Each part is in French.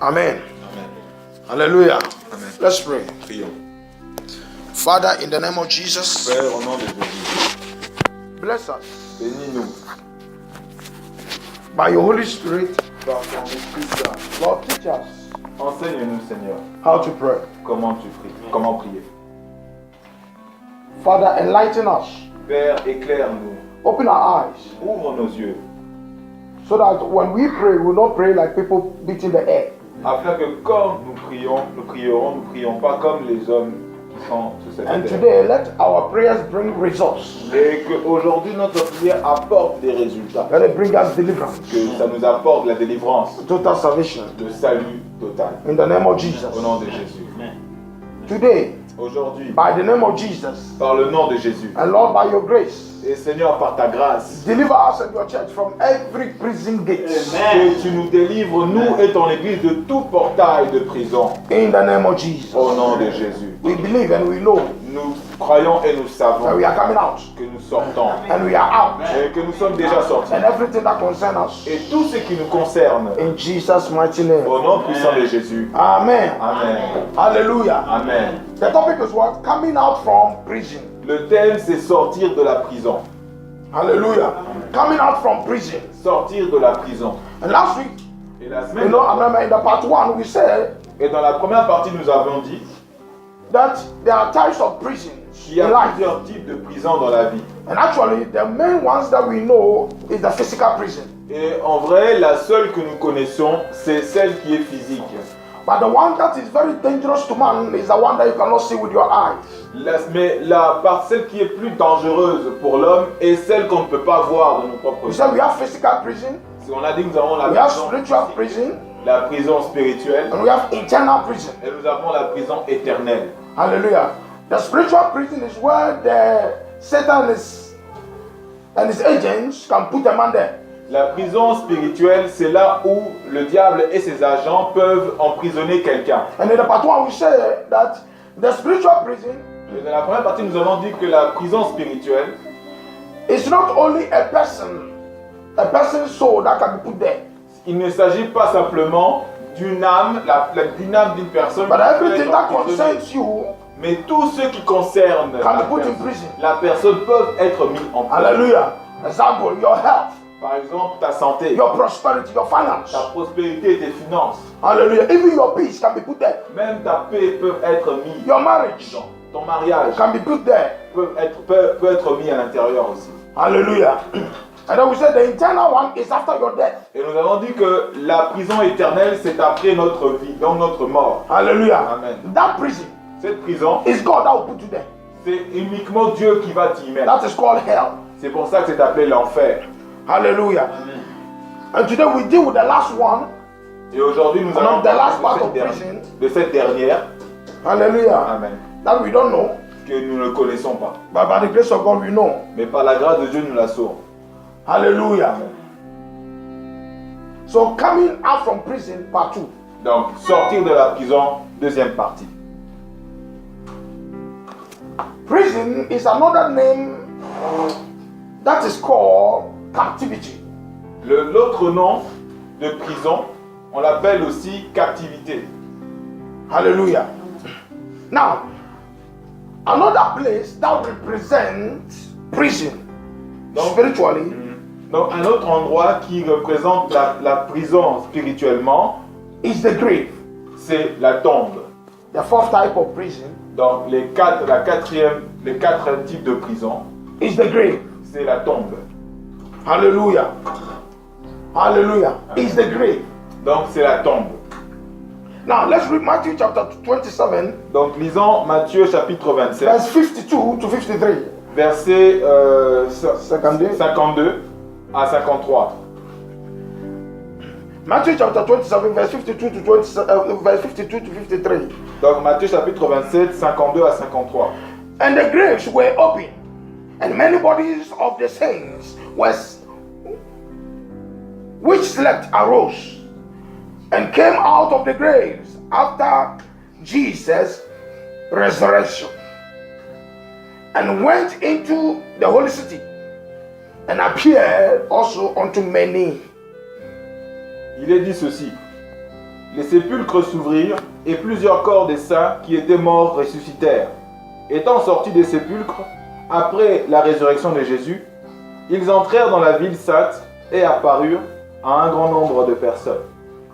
Amen. Amen. Hallelujah. Amen. Let's pray. Prions. Father, in the name of Jesus, Père, au nom de Jésus, bless us bénis-nous by your Holy Spirit. par ton Esprit Saint. Lord, teach us Enseigne-nous, Seigneur, how to pray. comment tu pries, comment prier. Father, enlighten us. Père, éclaire-nous, Open our eyes ouvre nos yeux, so that when we pray, we will not pray like people beating the air. afin que quand nous prions pas comme les hommes qui sont sur cette And terre. today, let our prayers bring results. Et qu'aujourd'hui, notre prière apporte des résultats. Let it bring us deliverance, Que ça nous apporte la délivrance, total salvation. le salut total. In the name of Jesus. Au nom de Jésus. Today, Aujourd'hui, by the name of Jesus, par le nom de Jésus. and Lord, by your grace, Et Seigneur, par ta grâce, deliver us and your church from every prison gate. que tu nous délivres, nous et ton Église, de tout portail de prison. In the name of Jesus. Au nom de Jésus. We believe and we know Nous croyons et nous that savons we are coming out que nous sortons and we are out. et que nous sommes déjà sortis. And everything that concerns us, Et tout ce qui nous concerne, in Jesus' mighty name. au nom puissant de Jésus. Amen. Amen. Hallelujah. Amen. The topic is what? Coming out from prison. Le thème, c'est sortir de la prison. Hallelujah. Coming out from prison. Sortir de la prison. And last week, Et la you semaine know, I remember in the part 1, we said et dans la première partie, nous avons dit that there are types of prisons qu'il y in a life. plusieurs types de prisons dans la vie. And actually, the main ones that we know is the physical prison. Et en vrai, la seule que nous connaissons, c'est celle qui est physique. But the one that is very dangerous to man is the one that you cannot see with your eyes. Mais celle qui est plus dangereuse pour l'homme est celle qu'on ne peut pas voir de nos propres We yeux. said we have physical prison, Si on a dit que nous avons la we have prison, spiritual prison, la prison spirituelle, and we have internal prison. et nous avons la prison éternelle. Hallelujah. The spiritual prison is where the Satan is and his agents can put a man there. La prison spirituelle, c'est là où le diable et ses agents peuvent emprisonner quelqu'un. And in the part 1 we said that the spiritual prison Et dans la première partie, nous avons dit que la prison spirituelle, is not only a person's soul that can be put there, il ne s'agit pas simplement d'une âme, d'une âme d'une personne, but qui peut everything être that emprisonnée. concerns you Mais tout ce qui concerne can be put in prison. la personne peut être mis en prison. Hallelujah. Example, your health, Par exemple, ta santé, your prosperity, your finance. ta prospérité et tes finances, Hallelujah. Even your peace can be put there. même ta paix peuvent être mis. Your marriage Ton mariage can be put there. peut être mis à l'intérieur aussi. Hallelujah. And then we said the internal one is after your death. Et nous avons dit que la prison éternelle, c'est après notre vie, donc notre mort. Hallelujah. Amen. That prison Cette prison, is God that will put you there. c'est uniquement Dieu qui va t'y mettre. That is called hell. C'est pour ça que c'est appelé l'enfer. Hallelujah. And today we deal with the last one. Et aujourd'hui, nous And allons the last part parler of prison. de cette dernière. Hallelujah. Amen. That we don't know. Que nous ne connaissons pas. But by the grace of God we know. Mais par la grâce de Dieu, nous la saurons. Hallelujah. Amen. So coming out from prison, part 2. Donc, sortir de la prison, deuxième partie. Prison is another name that is called captivity. L'autre nom de prison, on l'appelle aussi captivité. Hallelujah. Now, another place that represents prison spiritually Donc, un autre endroit qui représente la prison spirituellement, is the grave. c'est la tombe. The fourth type of prison Donc, les quatre types de prison, is the grave. c'est la tombe. Hallelujah. Hallelujah. Is the grave. Donc, c'est la tombe. Now, let's read Matthew chapter 27, Donc, lisons Matthieu chapitre 27, verse 52 to 53. versets 52. 52 à 53. Matthew chapter 27, verse 52 to 53. Donc, Matthieu chapitre 27, 52 à 53. And the graves were open, and many bodies of the saints which slept arose and came out of the graves after Jesus' resurrection, and went into the holy city, and appeared also unto many. Il est dit ceci. les sépulcres s'ouvrirent et plusieurs corps des saints qui étaient morts ressuscitèrent. Étant sortis des sépulcres, après la résurrection de Jésus, ils entrèrent dans la ville sainte et apparurent à un grand nombre de personnes.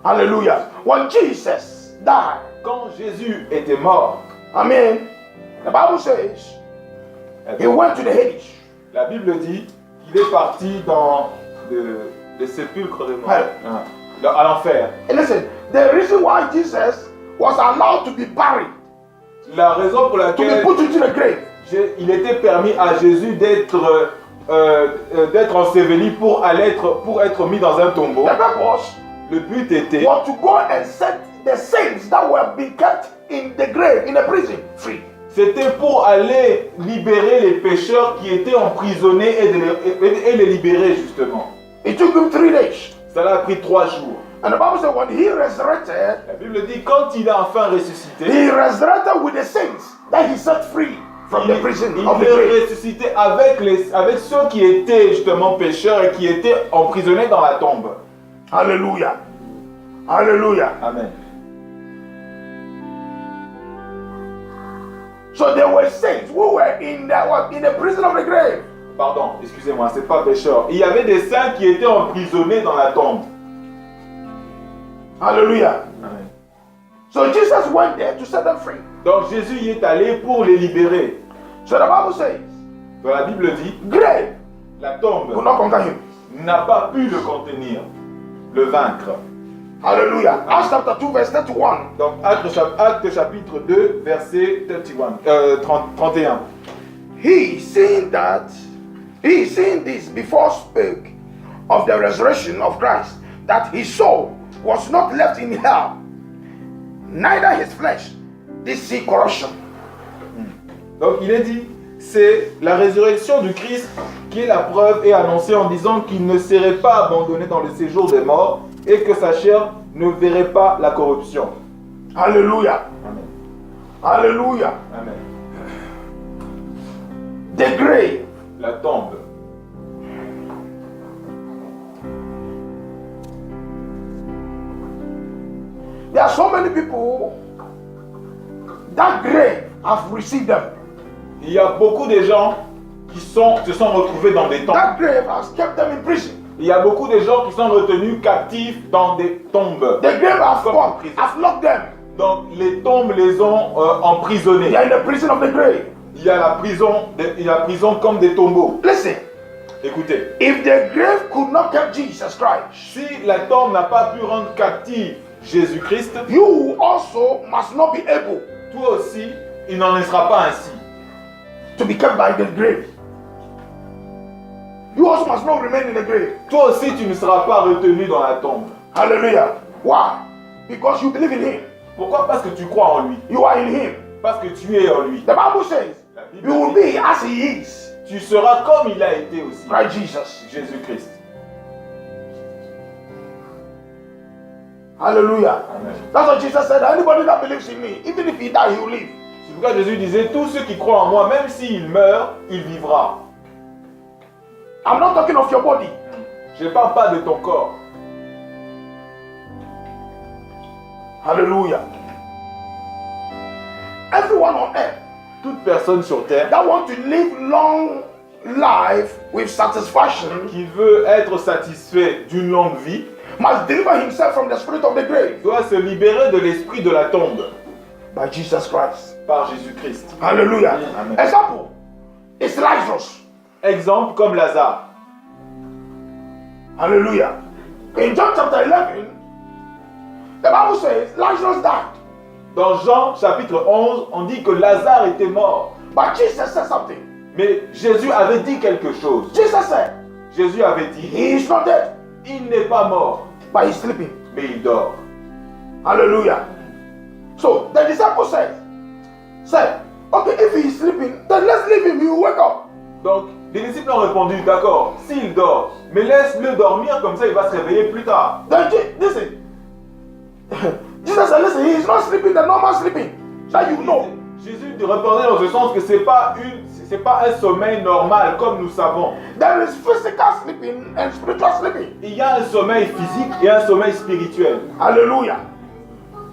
Hallelujah. When Jesus died, Quand Jésus était mort, the Bible says he went to the Hades. la Bible dit qu'il est parti dans le sépulcre de mort, à l'enfer. And listen, the reason why Jesus was allowed to be buried, La raison pour to be laquelle put into the grave, il était permis à Jésus d'être enseveli pour être mis dans un tombeau. the purpose Le but était was to go and set the saints that were being kept in the grave, in the prison, free. C'était pour aller libérer les pécheurs qui étaient emprisonnés et les libérer justement. It took him 3 days. Ça a pris 3 jours. And the Bible says when he resurrected, La Bible dit quand il a enfin ressuscité, he resurrected with the saints that he set free from the prison il of the est grave. ressuscité avec ceux qui étaient justement pécheurs et qui étaient emprisonnés dans la tombe. Hallelujah. Hallelujah. Amen. So there were saints who were in the prison of the grave. Pardon, excusez-moi, c'est pas pécheur. Il y avait des saints qui étaient emprisonnés dans la tombe. Hallelujah. Amen. So Jesus went there to set them free. Donc Jésus y est allé pour les libérer. So the Bible says, Donc la Bible dit, grave la tombe could not conquer him. n'a pas pu le contenir, le vaincre. Hallelujah. Acts chapter 2 verse 31. Donc Acte chapitre 2, verset 31. He seeing this before spoke of the resurrection of Christ, that his soul was not left in hell, neither his flesh did see corruption. Donc il est dit, c'est la résurrection du Christ qui est la preuve et annoncée en disant qu'il ne serait pas abandonné dans le séjour des morts et que sa chair ne verrait pas la corruption. Hallelujah. Amen. Hallelujah. Amen. The grave. La tombe. There are so many people that grave have received them. Il y a beaucoup de gens qui se sont retrouvés dans des tombes. That grave has kept them in prison. Il y a beaucoup de gens qui sont retenus captifs dans des tombes. The grave has Comme come, prison. has locked them. Donc les tombes les ont emprisonnés. They are in the prison of the grave. Il y a la prison comme des tombeaux. Listen, Écoutez, if the grave could not keep Jesus Christ, si la tombe n'a pas pu rendre captif Jésus-Christ, you also must not be able toi aussi, il n'en sera pas ainsi. to be kept by the grave. You also must not remain in the grave. Toi aussi, tu ne seras pas retenu dans la tombe. Hallelujah. Why? Because you believe in him. Pourquoi? Parce que tu crois en lui. You are in him. Parce que tu es en lui. The Bible says La Bible you will dit, be as he is. tu seras comme il a été aussi. Christ Jesus. Jésus-Christ. Hallelujah. Amen. That's what Jesus said. Anybody that believes in me, even if he die, he will live. C'est pourquoi Jésus disait, tous ceux qui croient en moi, même s'il meurt, il vivra. I'm not talking of your body. Je ne parle pas de ton corps. Hallelujah. Everyone on earth Toute personne sur terre that want to live long life with satisfaction qui veut être satisfait d'une longue vie must deliver himself from the spirit of the grave doit se libérer de l'esprit de la tombe by Jesus Christ. par Jésus-Christ. Hallelujah. Amen. Example is Lazarus. Exemple comme Lazare. Hallelujah. In John chapter 11, the Bible says Lazarus died. Dans Jean chapitre 11, on dit que Lazare était mort. But Jesus said something. Mais Jésus avait dit quelque chose. Jesus said, Jésus avait dit, he is not dead, il n'est pas mort, but he's sleeping. mais il dort. Hallelujah. So the disciple said, okay, if he is sleeping, then let's leave him, he will wake up. Donc, les disciples ont répondu, d'accord, s'il dort, mais laisse-le dormir, comme ça il va se réveiller plus tard. Then listen. Jesus said, listen, he is not sleeping the normal sleeping. That you know. Jésus répondait dans ce sens que c'est pas un sommeil normal comme nous savons. There is physical sleeping and spiritual sleeping. Il y a un sommeil physique et un sommeil spirituel. Hallelujah.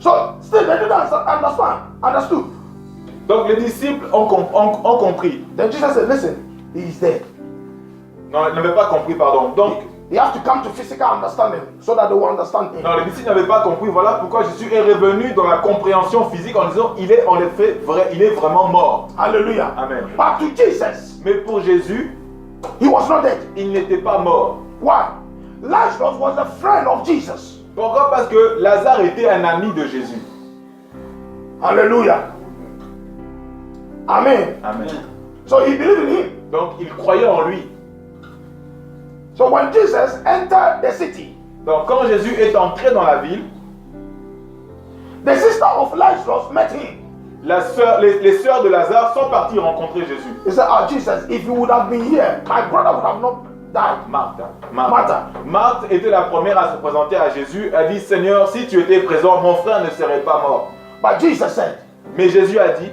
So still they didn't understood. Donc les disciples ont compris. Then Jesus said, listen, he is dead. Non, ils n'avaient pas compris, pardon. Donc, He has to come to physical understanding so that they will understand him. non, les disciples n'avaient pas compris. Voilà pourquoi Jésus est revenu dans la compréhension physique en disant il est en effet vrai, il est vraiment mort. Hallelujah. Amen. But to Jesus, Mais pour Jésus, he was not dead. il n'était pas mort. Why? Lazarus was a friend of Jesus. Pourquoi? Parce que Lazare était un ami de Jésus. Hallelujah. Amen. Amen. So he believed in him. Donc il croyait en lui. So when Jesus entered the city, Donc quand Jésus est entré dans la ville, the sister of Lazarus met him. les sœurs de Lazare sont parties rencontrer Jésus. He said, "Ah, Jesus, if you would have been here, my brother would have not died." Marthe était la première à se présenter à Jésus. Elle dit, Seigneur, si tu étais présent, mon frère ne serait pas mort. But Jesus said, Mais Jésus a dit,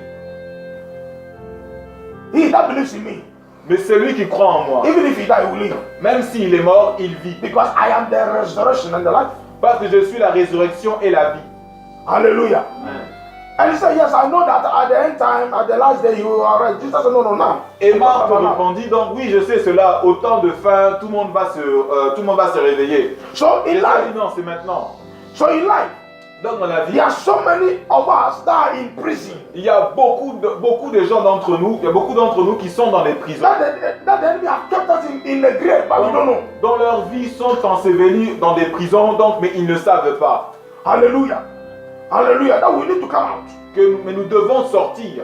he that believes in me, mais celui qui croit en moi, even if he die, he will live. même s'il est mort, il vit. Because I am the resurrection and the life. Parce que je suis la résurrection et la vie. Hallelujah. Amen. And he said, yes, I know that at the end time, at the last day, you will arise. Jesus said, no, no, no. Et Marthe répondit, donc oui, je sais cela, au temps de fin, tout le monde va se réveiller. So in Jésus a life, dit, non, c'est maintenant. so in life, Donc dans la vie, there are so many of us that are in prison. il y a beaucoup de gens d'entre nous, il y a beaucoup d'entre nous qui sont dans les prisons. That the enemy have kept us in the grave, but we don't know. Dont leurs vies sont ensevelis dans des prisons, donc, mais ils ne savent pas. Hallelujah. Hallelujah. That we need to come out. Mais nous devons sortir.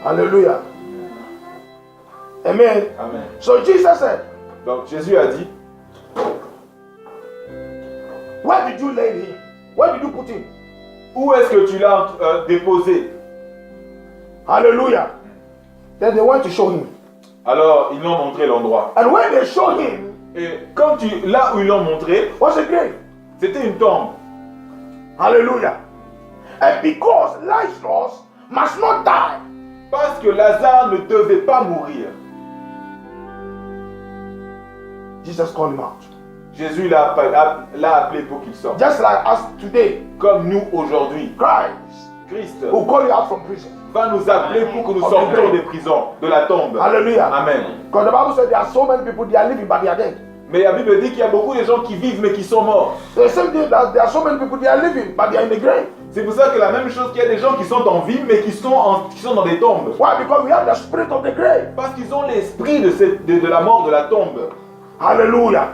Hallelujah. Amen. Amen. So Jesus said, Donc Jésus a dit, where did you lay him? Where did you put him? où est-ce que tu l'as déposé? Hallelujah. Then they went to show him. Alors ils l'ont montré l'endroit. And when they showed him, Et là où ils l'ont montré, was a grave. c'était une tombe. Hallelujah. And because Lazarus must not die, Parce que Lazare ne devait pas mourir. Jesus called him out. Jésus l'a appelé pour qu'il sorte. Just like us today, Comme nous aujourd'hui, Christ Christ will call you out from prison. va nous appeler pour que nous sortions des prisons, de la tombe. Hallelujah. Amen. Because the Bible said there are so many people, they are living, but they are dead. Mais la Bible dit qu'il y a beaucoup de gens qui vivent mais qui sont morts. The same thing that there are so many people, they are living, but they are in the grave. C'est pour ça que la même chose qu'il y a des gens qui sont en vie mais qui sont dans des tombes. Why? Because we have the spirit of the grave. Parce qu'ils ont l'esprit de la mort de la tombe. Hallelujah.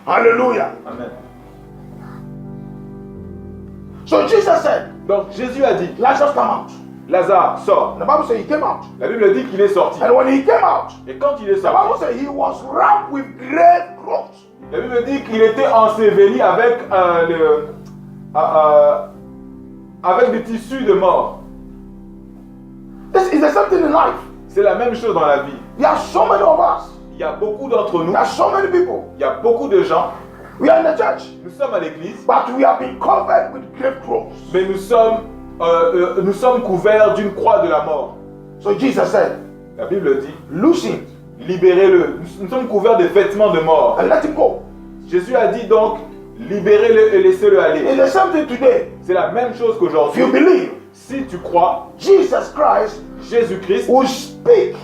Hallelujah. Amen. So Jesus said, Donc Jésus a dit, Lazarus come out. Lazare, sors. The Bible says he came out. La Bible dit qu'il est sorti. And when he came out, Et quand il est the Bible sorti, says he was wrapped with grave clothes. la Bible dit qu'il était enseveli avec, avec des tissus de mort. This is the same thing in life. C'est la même chose dans la vie. There are so many of us. Il y a beaucoup d'entre nous, There are so many people. il y a beaucoup de gens, We are in the church, nous sommes à l'église, but we have been covered with grave clothes. mais nous sommes couverts d'une croix de la mort. So Jesus said, La Bible dit, loose him libérez-le. Nous sommes couverts de vêtements de mort. and let him go. Jésus a dit donc, libérez-le et laissez-le It's aller. the same thing today. C'est la même chose If you qu'aujourd'hui. believe, Si tu crois, Jesus Christ Jésus-Christ will speak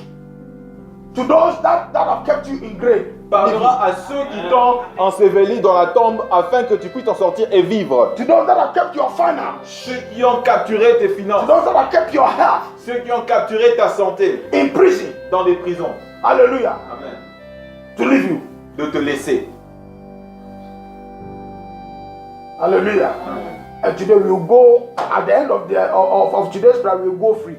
to those that have kept you in grave. parlera à ceux qui t'ont enseveli dans la tombe afin que tu puisses en sortir et vivre. To those that have kept your finance. Ceux qui ont capturé tes To finances, those that have kept your health ceux qui ont capturé ta santé in prison. dans des prisons. Hallelujah. Amen. To leave you. De te laisser. Hallelujah. And today we will go at the end of today's prayer, we will go free.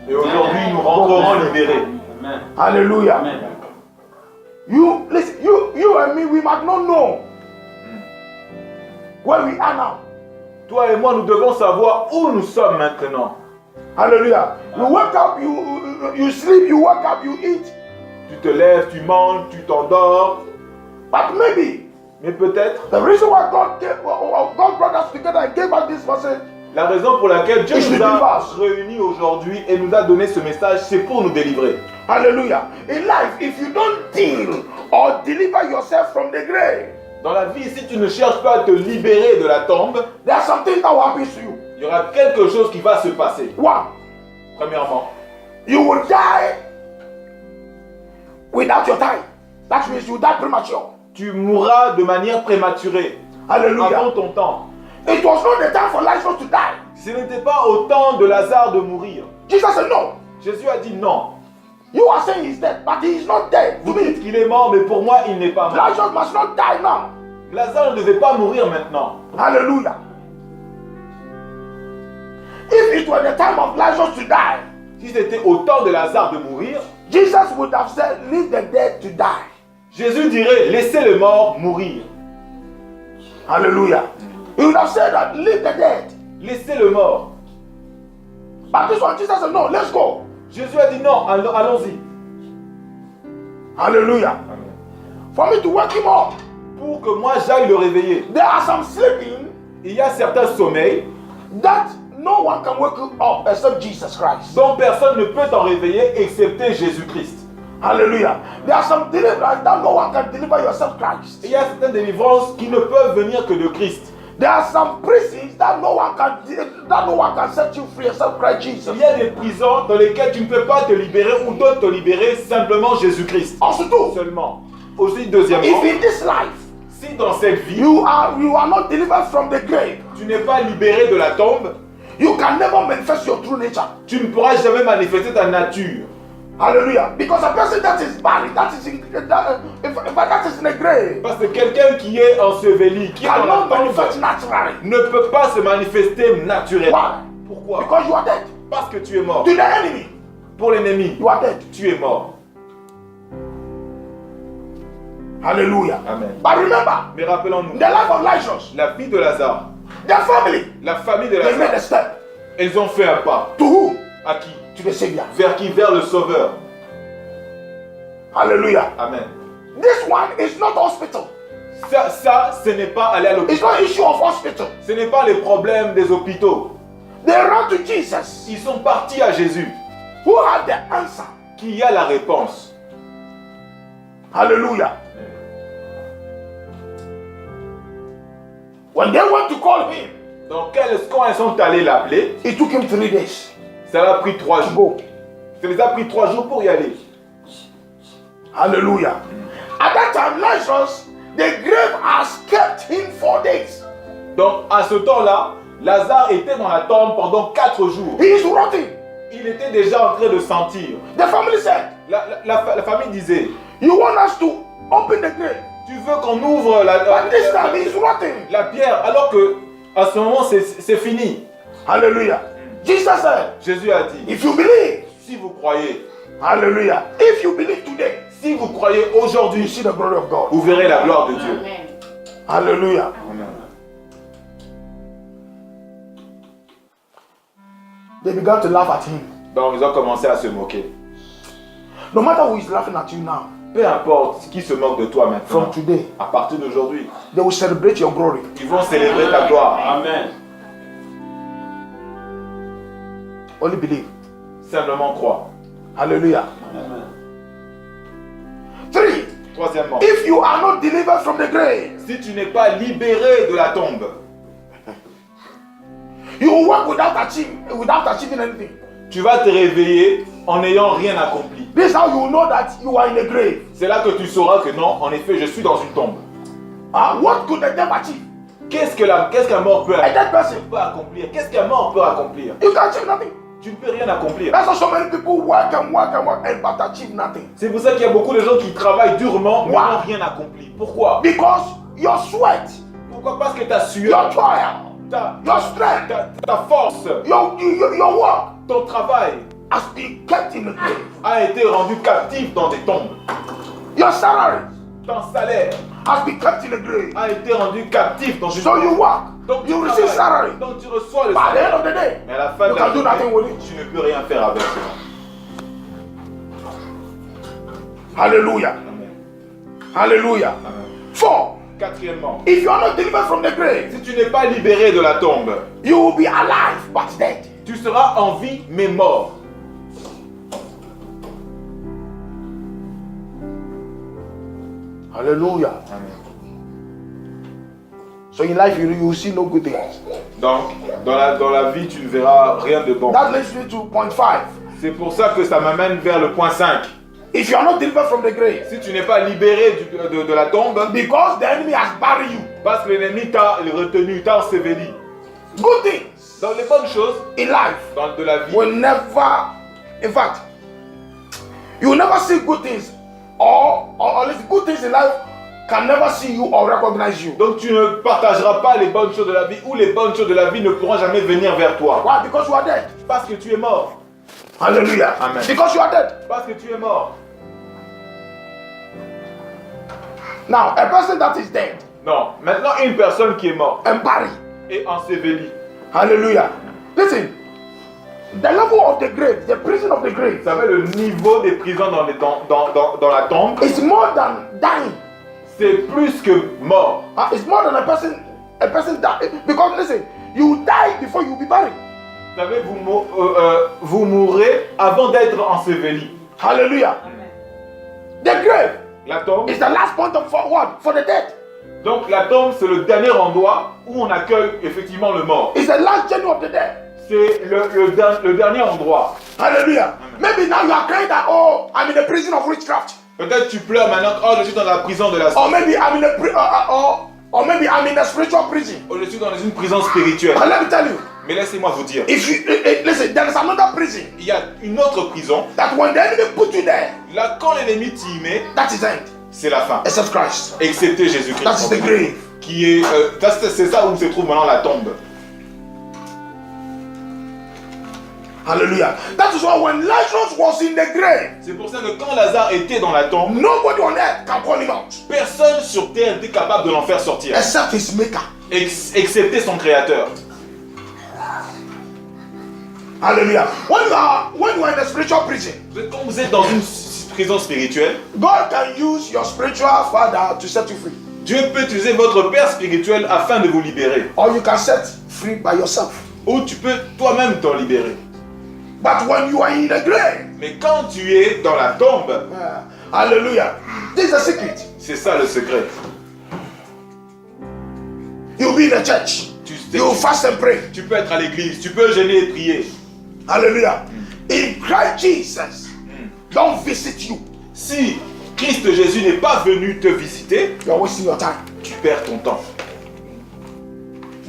Et aujourd'hui, nous rentrerons libérés. Amen. Hallelujah. Amen. You listen, you and me, we might not know where we are now. Toi et moi, nous devons savoir où nous sommes maintenant. Hallelujah. You wake up, you sleep, you wake up, you eat. Tu te lèves, tu manges, tu t'endors. But maybe Mais peut-être, the reason why God brought us together and gave us this message, la raison pour laquelle Dieu It's nous to a deliver us. réunis aujourd'hui et nous a donné ce message, c'est pour nous délivrer. Hallelujah. In life, if you don't deal or deliver yourself from the grave, Dans la vie, si tu ne cherches pas à te libérer de la tombe, there are some things that will happen to you. il y aura quelque chose qui va se passer. One, Premièrement, you will die without your time. That means you die premature. tu mourras de manière prématurée, avant Hallelujah. ton temps. It was not the time for Lazarus to die. Ce n'était pas au temps de Lazare de mourir. Jesus said, no. Jésus a dit non. You are saying he's dead, but he is not dead. Vous dites qu'il est mort, mais pour moi, il n'est pas mort. Lazarus must not die now. Lazare ne devait pas mourir maintenant. Hallelujah. If it were the time of Lazarus to die, Si c'était au temps de Lazare de mourir, Jesus would have said, leave the dead to die. Jésus dirait laissez le mort mourir. Hallelujah. He would have said that, leave the dead. Laissez le mort. But this one, Jesus said, no, let's go. Jésus a dit non, allons-y. Hallelujah. For me to wake him up. Pour que moi j'aille le réveiller. There are some sleeping Il y a certains sommeils that no one can wake you up except Jesus Christ. dont personne ne peut t'en réveiller excepté Jésus-Christ. Hallelujah. There are some deliverance that no one can deliver yourself Christ. Il y a certaines délivrances qui ne peuvent venir que de Christ. There are some prisons that no one can set you free except Christ Jesus. Il y a des prisons dans lesquelles tu ne peux pas te libérer ou d'autres te libérer simplement Jésus-Christ. Also too, Seulement. Aussi, deuxièmement, if in this life si dans cette vie, you are not delivered from the grave, tu n'es pas libéré de la tombe, you can never manifest your true nature. tu ne pourras jamais manifester ta nature. Hallelujah. Because a person that is buried, that is in the grave, Parce que quelqu'un qui est enseveli, qui est dans la cannot manifest tombe, naturally. ne peut pas se manifester naturellement. Why? Pourquoi? Because you are dead. Parce que tu es mort. To the enemy, Pour l'ennemi, you are dead. tu es mort. Hallelujah. Amen. But remember, Mais rappelons-nous, the life of Lazarus, la vie de Lazare, their family, la famille de they made a Lazare, step. elles ont fait un pas. To who? À qui? To the Savior. Vers qui? Vers le Sauveur. Hallelujah. Amen. This one is not hospital. Ça, ce n'est pas aller à It's l'hôpital. not issue of hospital. Ce n'est pas les problèmes des hôpitaux. They ran to Jesus, Ils sont partis à Jésus, who had the answer. qui a la réponse. Hallelujah. When they went to call him, Donc, quand ils sont allés l'appeler, it took him 3 days ça leur a pris 3 to jours. go. Ça les a pris 3 jours pour y aller. Hallelujah. At that time, Lazarus, the grave has kept him 4 days. Donc, à ce temps-là, Lazare était dans la tombe pendant 4 jours. He is rotting. Il était déjà en train de sentir. The family said, La famille disait, you want us to open the grave, tu veux qu'on ouvre but this time he is rotting. la pierre alors que à ce moment c'est fini. Hallelujah. Jesus said, Jésus a dit, if you believe, si vous croyez, hallelujah, if you believe today, si vous croyez you aujourd'hui, see the glory of God. vous verrez la gloire de Dieu. Amen. Hallelujah. Amen. They began to laugh at him. Donc ils ont commencé à se moquer. No matter who is laughing at you now, Peu importe qui se moque de toi maintenant, from today, à partir d'aujourd'hui, they will celebrate your glory. ils vont célébrer ta gloire. Amen. Only believe. Simplement crois. Hallelujah. Amen. 3. Troisièmement, If you are not delivered from the grave, si tu n'es pas libéré de la tombe, you will work without achieving anything. tu vas te réveiller en n'ayant rien accompli. This is how you will know that you are in the grave. C'est là que tu sauras que non, en effet, je suis dans une tombe. What could the devil achieve? Qu'est-ce qu'un mort peut A dead person. accomplir? Qu'est-ce qu'un mort peut accomplir? You can achieve nothing. Tu ne peux rien accomplir. That's why so many people work and but achieve nothing. C'est pour ça qu'il y a beaucoup de gens qui travaillent durement mais Wow. n'ont rien accompli. Pourquoi? Because your sweat, Pourquoi? Parce que ta your sueur, toil, your strength, ta force, your work ton travail has been kept in the grave. a été rendu captif dans des tombes. Your salary Ton salaire has been kept in the grave. a été rendu captif dans une So you tombe. work, Donc tu you receive travailles. salary. Donc tu reçois le By the end salaire. of the day, Mais à la fin you de la can do nothing with journée, it. tu ne peux rien faire avec cela. Hallelujah. Amen. Hallelujah. Amen. 4. Quatrièmement, If you are not delivered from the grave, si tu n'es pas libéré de la tombe, you will be alive but dead. tu seras en vie mais mort. Hallelujah. Amen. So in life, you will see no good things. Donc, dans la vie, tu ne verras rien de bon. That leads me to point 5. C'est pour ça que ça m'amène vers le point 5. If you are not delivered from the grave, Si tu n'es pas libéré de la tombe, because the enemy has buried you, parce que l'ennemi t'a retenu, t'a enseveli, good things dans les bonnes choses in life de la vie, will never, in fact, you will never see good things, or at least good things in life can never see you or recognize you. donc tu ne partageras pas les bonnes choses de la vie, ou les bonnes choses de la vie ne pourront jamais venir vers toi. Why? Because you are dead. Parce que tu es mort. Hallelujah. Amen. Because you are dead. Parce que tu es mort. Now, a person that is dead Non, maintenant une personne qui est morte and buried. et ensevelie. Hallelujah. Listen, the level of the grave, the prison of the grave, Vous savez, le niveau des prisons dans la tombe, is more than dying. c'est plus que mort. It's more than a person die. Because listen, you die before you be buried. Vous savez, vous mourrez avant d'être enseveli. Hallelujah. The grave La tombe, is the last point of for what? For the dead. donc la tombe, c'est le dernier endroit où on accueille effectivement le mort. It's the last journey of the dead. C'est le dernier endroit. Hallelujah. Maybe now you are crying that, oh, I'm in the prison of witchcraft. Peut-être tu pleures maintenant, oh je suis dans la prison de la Or maybe I'm in or maybe I'm in a spiritual prison. oh, je suis dans une prison spirituelle. But let me tell you, Mais laissez-moi vous dire, if you listen, there is another prison il y a une autre prison. that when the enemy put you there, Là, quand l'ennemi t'y met, that is end. c'est la fin. Except Christ. Excepté Jésus-Christ. That is the grave. Qui est, c'est ça où se trouve maintenant la tombe. Hallelujah. That is why when Lazarus was in the grave, C'est pour ça que quand Lazare était dans la tombe, nobody on earth can call him out personne sur terre n'était capable de l'en faire sortir. except his maker. Excepté son créateur. Hallelujah. When you are in a spiritual prison, Quand vous êtes dans une prison spirituelle, God can use your spiritual father to set you free. Dieu peut utiliser votre père spirituel afin de vous libérer. Or you can set free by yourself. Ou tu peux toi-même t'en libérer. But when you are in the grave, Mais quand tu es dans la tombe, hallelujah, this is the secret. c'est ça le secret. You'll be in the church. You'll fast and pray. Tu peux être à l'église, tu peux jeûner et prier. Hallelujah. If Christ Jesus don't visit you, Si Christ Jésus n'est pas venu te visiter, you're wasting your time. tu perds ton temps.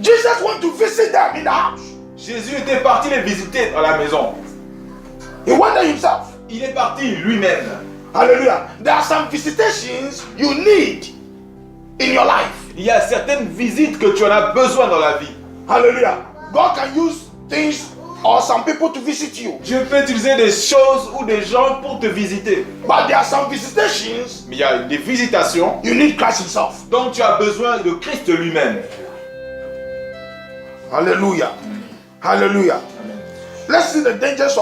Jesus went to visit them in the house. Jésus était parti les visiter dans la maison. He went there himself. Il est parti lui-même. Hallelujah. There are some visitations you need in your life. Il y a certaines visites que tu en as besoin dans la vie. Hallelujah. God can use things or some people to visit you. Dieu peut utiliser des choses ou des gens pour te visiter. But there are some visitations Mais il y a des visitations you need Christ himself. dont tu as besoin de Christ lui-même. Hallelujah. Hallelujah. Let's see the dangers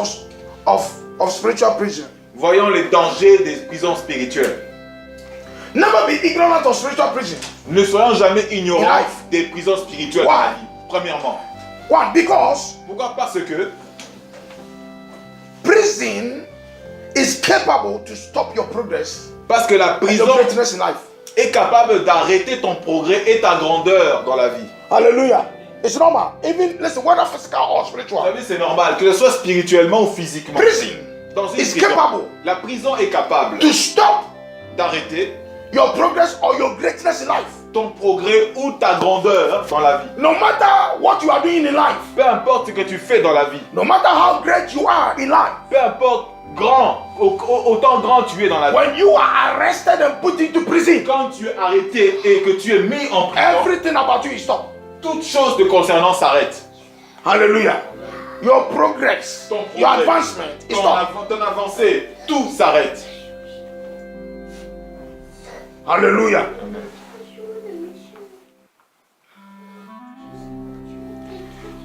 of spiritual prison. Voyons les dangers des prisons spirituelles. Never be ignorant of spiritual prison. Ne soyons jamais ignorants Life. des prisons spirituelles dans la vie. Premièrement. One, because Pourquoi? Parce que prison is capable to stop your progress la and prison your greatness in life. est capable d'arrêter ton progrès et ta grandeur dans la vie. Hallelujah. It's normal. Even, listen, whether physical or Vous spiritual. savez, c'est normal, que ce soit spirituellement ou physiquement. Prison Dans une is prison, capable la prison est capable to stop d'arrêter your progress or your greatness in life. ton progrès ou ta grandeur dans la vie. No matter what you are doing in life, Peu importe ce que tu fais dans la vie, no matter how great you are in life, peu importe autant grand tu es dans la vie. when you are arrested and put into prison, Quand tu es arrêté et que tu es mis en prison, everything about you is stopped. toute chose te concernant s'arrête. Hallelujah. Your progress, Ton your progrès, advancement is stopped. ton avancée, tout s'arrête. Hallelujah.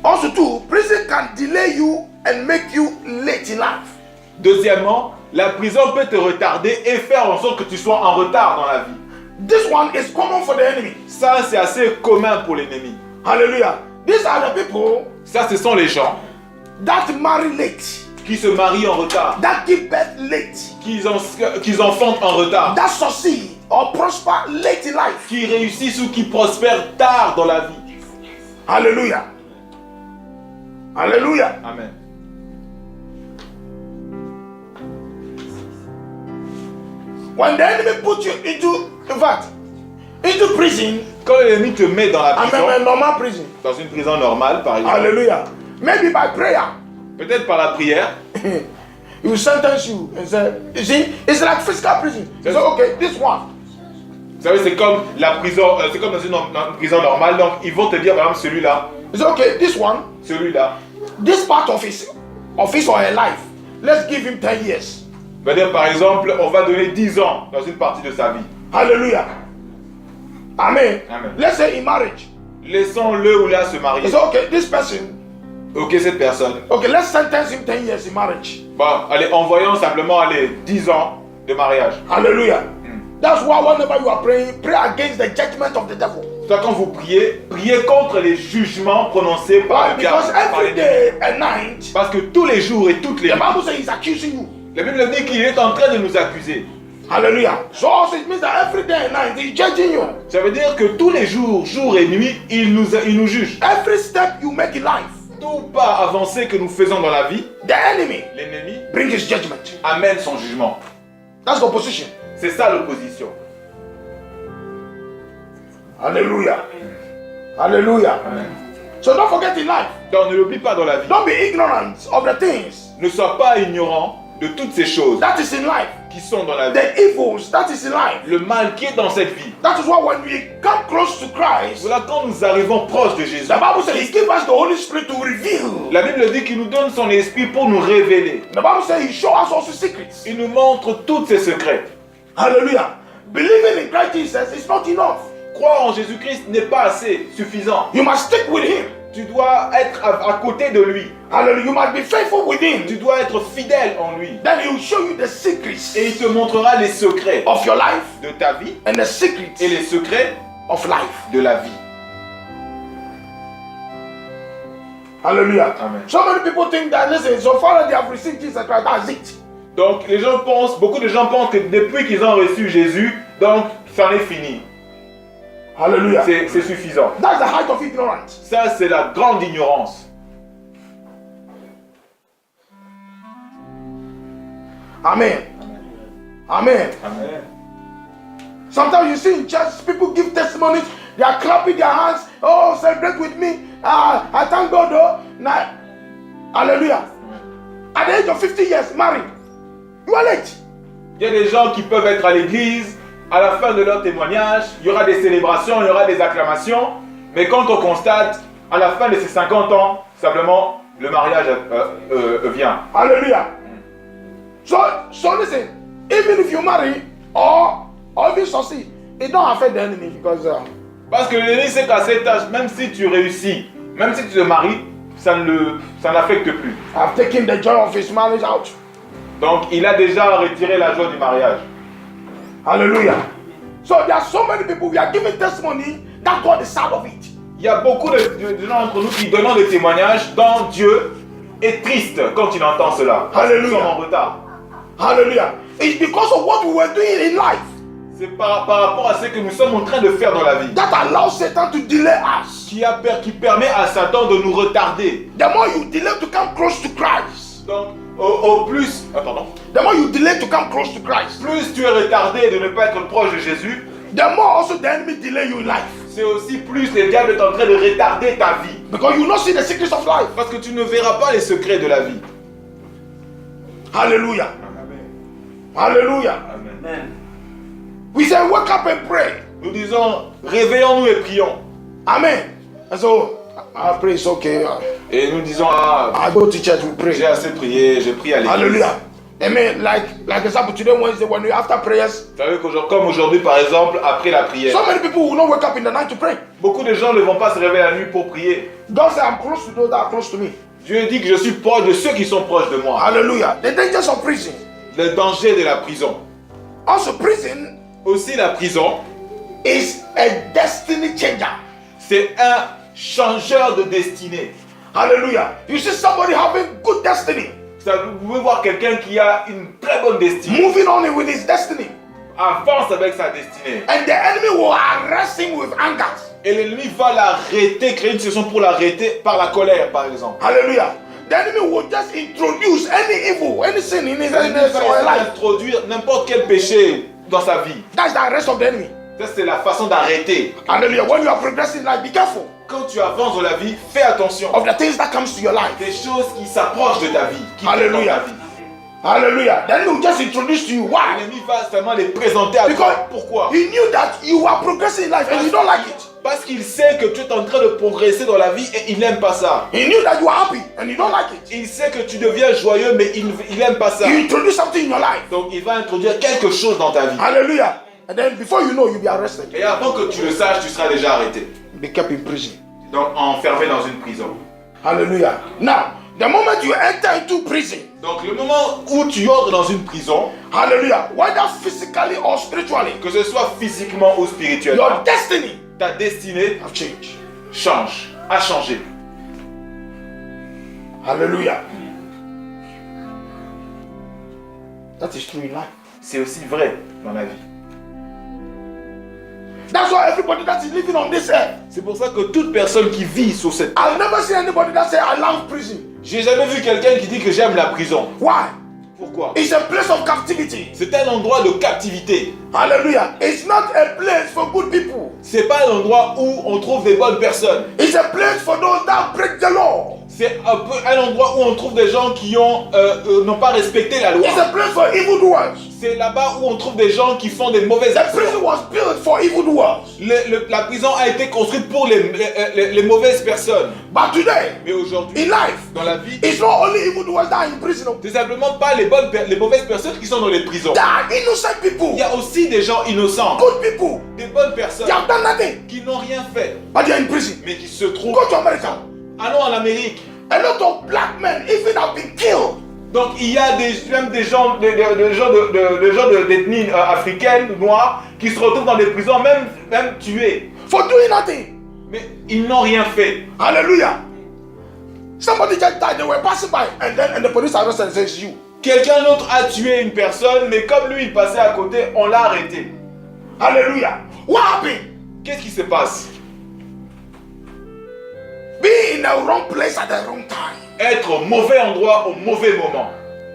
Also too, prison can delay you and make you late in life. Deuxièmement, la prison peut te retarder et faire en sorte que tu sois en retard dans la vie. This one is common for the enemy. Ça, c'est assez commun pour l'ennemi. Hallelujah. These are the people Ça, ce sont les gens that marry late, qui se marient en retard, that give birth late, qui enfantent en retard, that succeed or prosper late in life. qui réussissent ou qui prospèrent tard dans la vie. Hallelujah. Hallelujah. Amen. When the enemy put you into, in fact, into prison, Quand l'ennemi te met dans la I prison, mean a normal prison. dans une prison normale par exemple, Hallelujah. Maybe by prayer, peut-être par la prière, he will sentence you and say, you see, it's like physical prison. You say, okay, this one. vous savez, c'est comme la prison, c'est comme dans une prison normale, donc ils vont te dire par exemple celui-là, You say, okay, this one, celui-là, this part of his or her life, let's give him 10 years. on va dire par exemple, on va donner 10 ans dans une partie de sa vie. Hallelujah. Amen. Amen. Let's say in marriage. Laissons-le ou là se You marier. say, okay, this person, Ok, cette personne. okay, let's sentence him 10 years in marriage. Bon, allez, envoyons simplement allez, 10 ans de mariage. Hallelujah. That's why whenever you are praying, pray against the judgment of the devil. Soit quand vous priez, priez contre les jugements prononcés par Why? le diable. Because par every l'ennemi. day and night, Parce que tous les jours et toutes les the nuits, Bible says he's accusing you. la Bible dit qu'il est en train de nous accuser. Hallelujah. So also it means that every day and night he's judging you. Ça veut dire que tous les jours, jour et nuit, il nous juge. Every step you make in life, Tout pas avancé que nous faisons dans la vie, the enemy l'ennemi brings his judgment. amène son jugement. That's the opposition. C'est ça l'opposition. Hallelujah. Hallelujah. Amen. So don't forget in life, Donc ne l'oublie pas dans la vie. don't be ignorant of the things Ne sois pas ignorant de toutes ces choses that is in life, qui sont dans la vie. the evils that is in life. Le mal qui est dans cette vie. That is why when we come close to Christ, Voilà quand nous arrivons proches de Jésus. the Bible says He gives us the Holy Spirit to reveal. La Bible dit qu'il nous donne son esprit pour nous révéler. The Bible says He shows us also secrets. Il nous montre tous ses secrets. Hallelujah. Believing in Christ Jesus is not enough. Croire en Jésus-Christ n'est pas assez suffisant. You must stick with Him. Tu dois être à côté de lui. Hallelujah. You must be faithful with Him. Tu dois être fidèle en lui. Then He will show you the secrets Et il te montrera les secrets of your life de ta vie and the secrets et les secrets of life. de la vie. Hallelujah. Amen. So many people think that, listen, so far as they have received Jesus Christ, that's it. Donc les gens pensent, beaucoup de gens pensent que depuis qu'ils ont reçu Jésus, donc ça en est fini. Hallelujah. C'est suffisant. That's the height of ignorance. Ça, c'est la grande ignorance. Amen. Amen. Amen. Sometimes you see in church, people give testimonies, they are clapping their hands, oh, celebrate with me. I thank God, oh. Now, hallelujah. At the age of 50 years, married, you are late. Il y a des gens qui peuvent être à l'église, à la fin de leur témoignage, il y aura des célébrations, il y aura des acclamations, mais quand on constate, à la fin de ces 50 ans, simplement, le mariage vient. Hallelujah. So listen, even if you marry or even succeed, it don't affect the enemy because Parce que l'ennemi sait qu'à cet âge, même si tu réussis, même si tu te maries, ça n'affecte plus. I've taken the joy of his marriage out. Donc, il a déjà retiré la joie du mariage. Hallelujah. So there are so many people, we are giving testimony that God is sad of it. Il y a beaucoup de gens d'entre nous qui donnent des témoignages dont Dieu est triste quand il entend cela. Parce qu'ils sont en retard. Hallelujah. It's because of what we were doing in life C'est par rapport à ce que nous sommes en train de faire dans la vie that allows Satan to delay us. qui permet à Satan de nous retarder. The more you delay to come close to Christ, Donc, au plus, the more you delay to come close to Christ, plus tu es retardé de ne pas être proche de Jésus, the more also the enemy delay you in life. c'est aussi plus le diable est en train de retarder ta vie. Because you will not see the secrets of life. Parce que tu ne verras pas les secrets de la vie. Hallelujah. Amen. Hallelujah. Amen. We say wake up and pray. Nous disons, réveillons-nous et prions. Amen. And so I pray, it's okay. Et nous disons, ah, I go to church, we pray. j'ai assez prié, j'ai prié à l'église. Hallelujah. Amen. Like example, today Wednesday, when we after prayers, Vous savez comme aujourd'hui, par exemple, après la prière, so many people will not wake up in the night to pray. beaucoup de gens ne vont pas se réveiller la nuit pour prier. God said, I'm close to those that are close to me. Dieu dit que je suis proche de ceux qui sont proches de moi. Hallelujah. The dangers of prison. Le danger de la prison. Also, prison Aussi, la prison, is a destiny changer. c'est un changeur de destinée. Hallelujah. You see somebody having good destiny, Ça, vous pouvez voir quelqu'un qui a une très bonne destinée, moving on with his destiny. avance avec sa destinée. And the enemy will arrest him with anger. Et l'ennemi va l'arrêter, créer une situation pour l'arrêter par la colère, par exemple. Hallelujah. The enemy will just introduce any evil, any sin in his L'ennemi va life. introduire n'importe quel péché dans sa vie. That's the arrest of the enemy. Ça, c'est la façon d'arrêter. Hallelujah. When you are progressing in life, be careful Quand tu avances dans la vie, fais attention. of the things that comes to your life. Des choses qui s'approchent de ta vie, qui viennent dans Alléluia. ta vie. Hallelujah. The enemy will just introduce to you. Why? L'ennemi va seulement les présenter à Because toi. Pourquoi? he knew that you are progressing in life and you don't like it. Parce qu'il sait que tu es en train de progresser dans la vie et il n'aime pas ça. He knew that you are happy and you don't like it. Il sait que tu deviens joyeux, mais il n'aime pas ça. He introduced something in your life. Donc il va introduire quelque chose dans ta vie. Hallelujah. And then before you know, you'll be arrested. Et avant que tu le saches, tu seras déjà arrêté. Be kept in prison. Donc enfermé dans une prison. Hallelujah. Now, the moment you enter into prison, Donc le moment où tu entres dans une prison, hallelujah, whether physically or spiritually, que ce soit physiquement ou spirituellement, your destiny ta destinée have changed. a changé. Hallelujah. That is true in life. C'est aussi vrai dans la vie. That's why everybody that is living on this earth, C'est pour ça que toute personne qui vit sur cette... I've never seen anybody that say I love prison. J'ai jamais vu quelqu'un qui dit que j'aime la prison. Why? Pourquoi? It's a place of captivity. C'est un endroit de captivité. Hallelujah. It's not a place for good people. C'est pas un endroit où on trouve des bonnes personnes. It's a place for those that break the law. C'est un peu un endroit où on trouve des gens qui n'ont pas respecté la loi. It's a place for evildoers. C'est là-bas où on trouve des gens qui font des mauvaises The actions. prison was built for evildoers. La prison a été construite pour les mauvaises personnes. But today, Mais aujourd'hui, in life, dans la vie, it's not only evildoers that are in prison. c'est simplement pas les mauvaises personnes qui sont dans les prisons. There are innocent people, Il y a aussi des gens innocents, good people. des bonnes personnes They have done nothing, qui n'ont rien fait, but they are in prison. mais qui se trouvent. Go to America. Allons en Amérique. A lot of black men even have been killed. Donc il y a même des gens, des gens d'ethnie africaine, noire, qui se retrouvent dans des prisons, même tués. For doing nothing. Mais ils n'ont rien fait. Hallelujah. Somebody just died, they were passing by, and the police arrested and says you. Quelqu'un d'autre a tué une personne, mais comme lui il passait à côté, on l'a arrêté. Hallelujah. What happened? Qu'est-ce qui se passe? Be in the wrong place at the wrong time. Être au mauvais endroit au mauvais moment.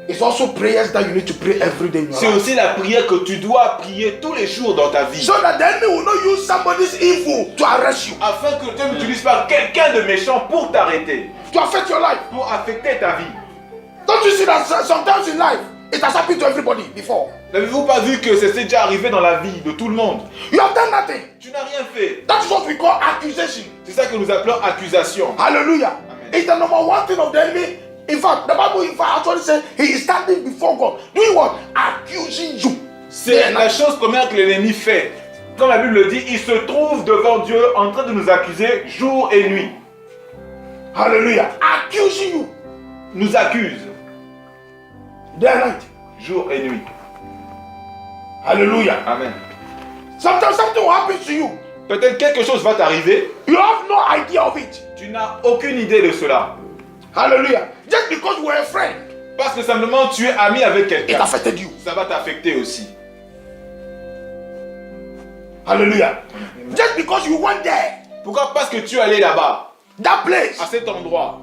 It's also prayers that you need to pray every day in your C'est life. aussi la prière que tu dois prier tous les jours dans ta vie. So that the enemy will not use somebody's evil to arrest you, Afin que Dieu n'utilise pas quelqu'un de méchant pour t'arrêter, to affect your life. pour affecter ta vie. Don't you see that sometimes in life, it has happened to everybody before? N'avez-vous pas vu que c'est déjà arrivé dans la vie de tout le monde? You have done nothing. Tu n'as rien fait. That is what we call accusation. C'est ça que nous appelons accusation. Hallelujah. Amen. It's the number one thing of the enemy. In fact, the Bible actually says he is standing before God. Doing what? Accusing you. C'est la chose première que l'ennemi fait. Comme la Bible le dit, il se trouve devant Dieu en train de nous accuser jour et nuit. Hallelujah. Accusing you. Nous accuse Day and night. jour et nuit. Hallelujah. Amen. Sometimes something will happen to you. Peut-être quelque chose va t'arriver. You have no idea of it. Tu n'as aucune idée de cela. Hallelujah. Just because you were a friend, Parce que simplement tu es ami avec it quelqu'un. affected you. Ça va t'affecter aussi. Hallelujah. Just because you went there, Pourquoi? Parce que tu es allé là-bas, that place, à cet endroit.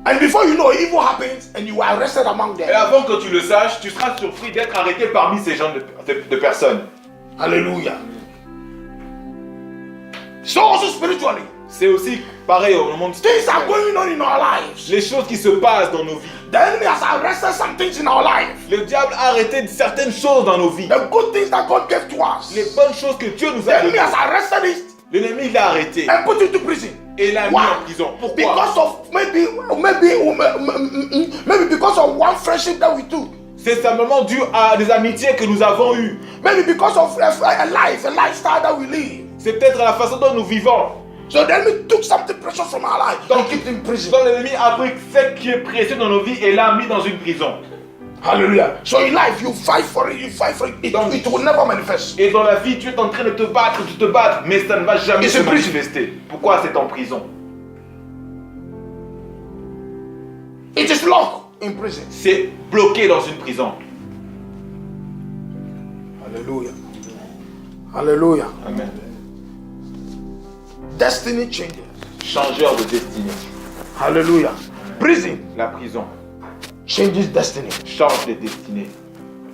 and before you know, evil happens and you are arrested among Et them. avant que tu le saches, tu seras surpris d'être arrêté parmi ces gens de personnes. Hallelujah. So also spiritually, C'est aussi pareil au monde things are spirituel. going on in our lives. Les choses qui se passent dans nos vies. The enemy has arrested some things in our life. Le diable a arrêté certaines choses dans nos vies. The good things that God gave to us. Les bonnes choses que Dieu nous The a enemy données. has arrested it L'ennemi l'a arrêté and put it to prison. et l'a mis Why? en prison. Pourquoi? Because of maybe because of one friendship that we took. C'est simplement dû à des amitiés que nous avons eues. Maybe because of a lifestyle that we live. C'est peut-être la façon dont nous vivons. So the enemy took something precious from our life and Donc, kept it in prison. donc l'ennemi a pris ce qui est précieux dans nos vies et l'a mis dans une prison. Hallelujah. So in life, you fight for it, it will never manifest. Et dans la vie, tu es en train de te battre, mais ça ne va jamais Et se c'est prison. manifester. Pourquoi c'est en prison? It is locked in prison. C'est bloqué dans une prison. Hallelujah. Hallelujah. Amen. Destiny changes. Changeur de destinée. Hallelujah. Prison La prison changes destiny. change les destinées.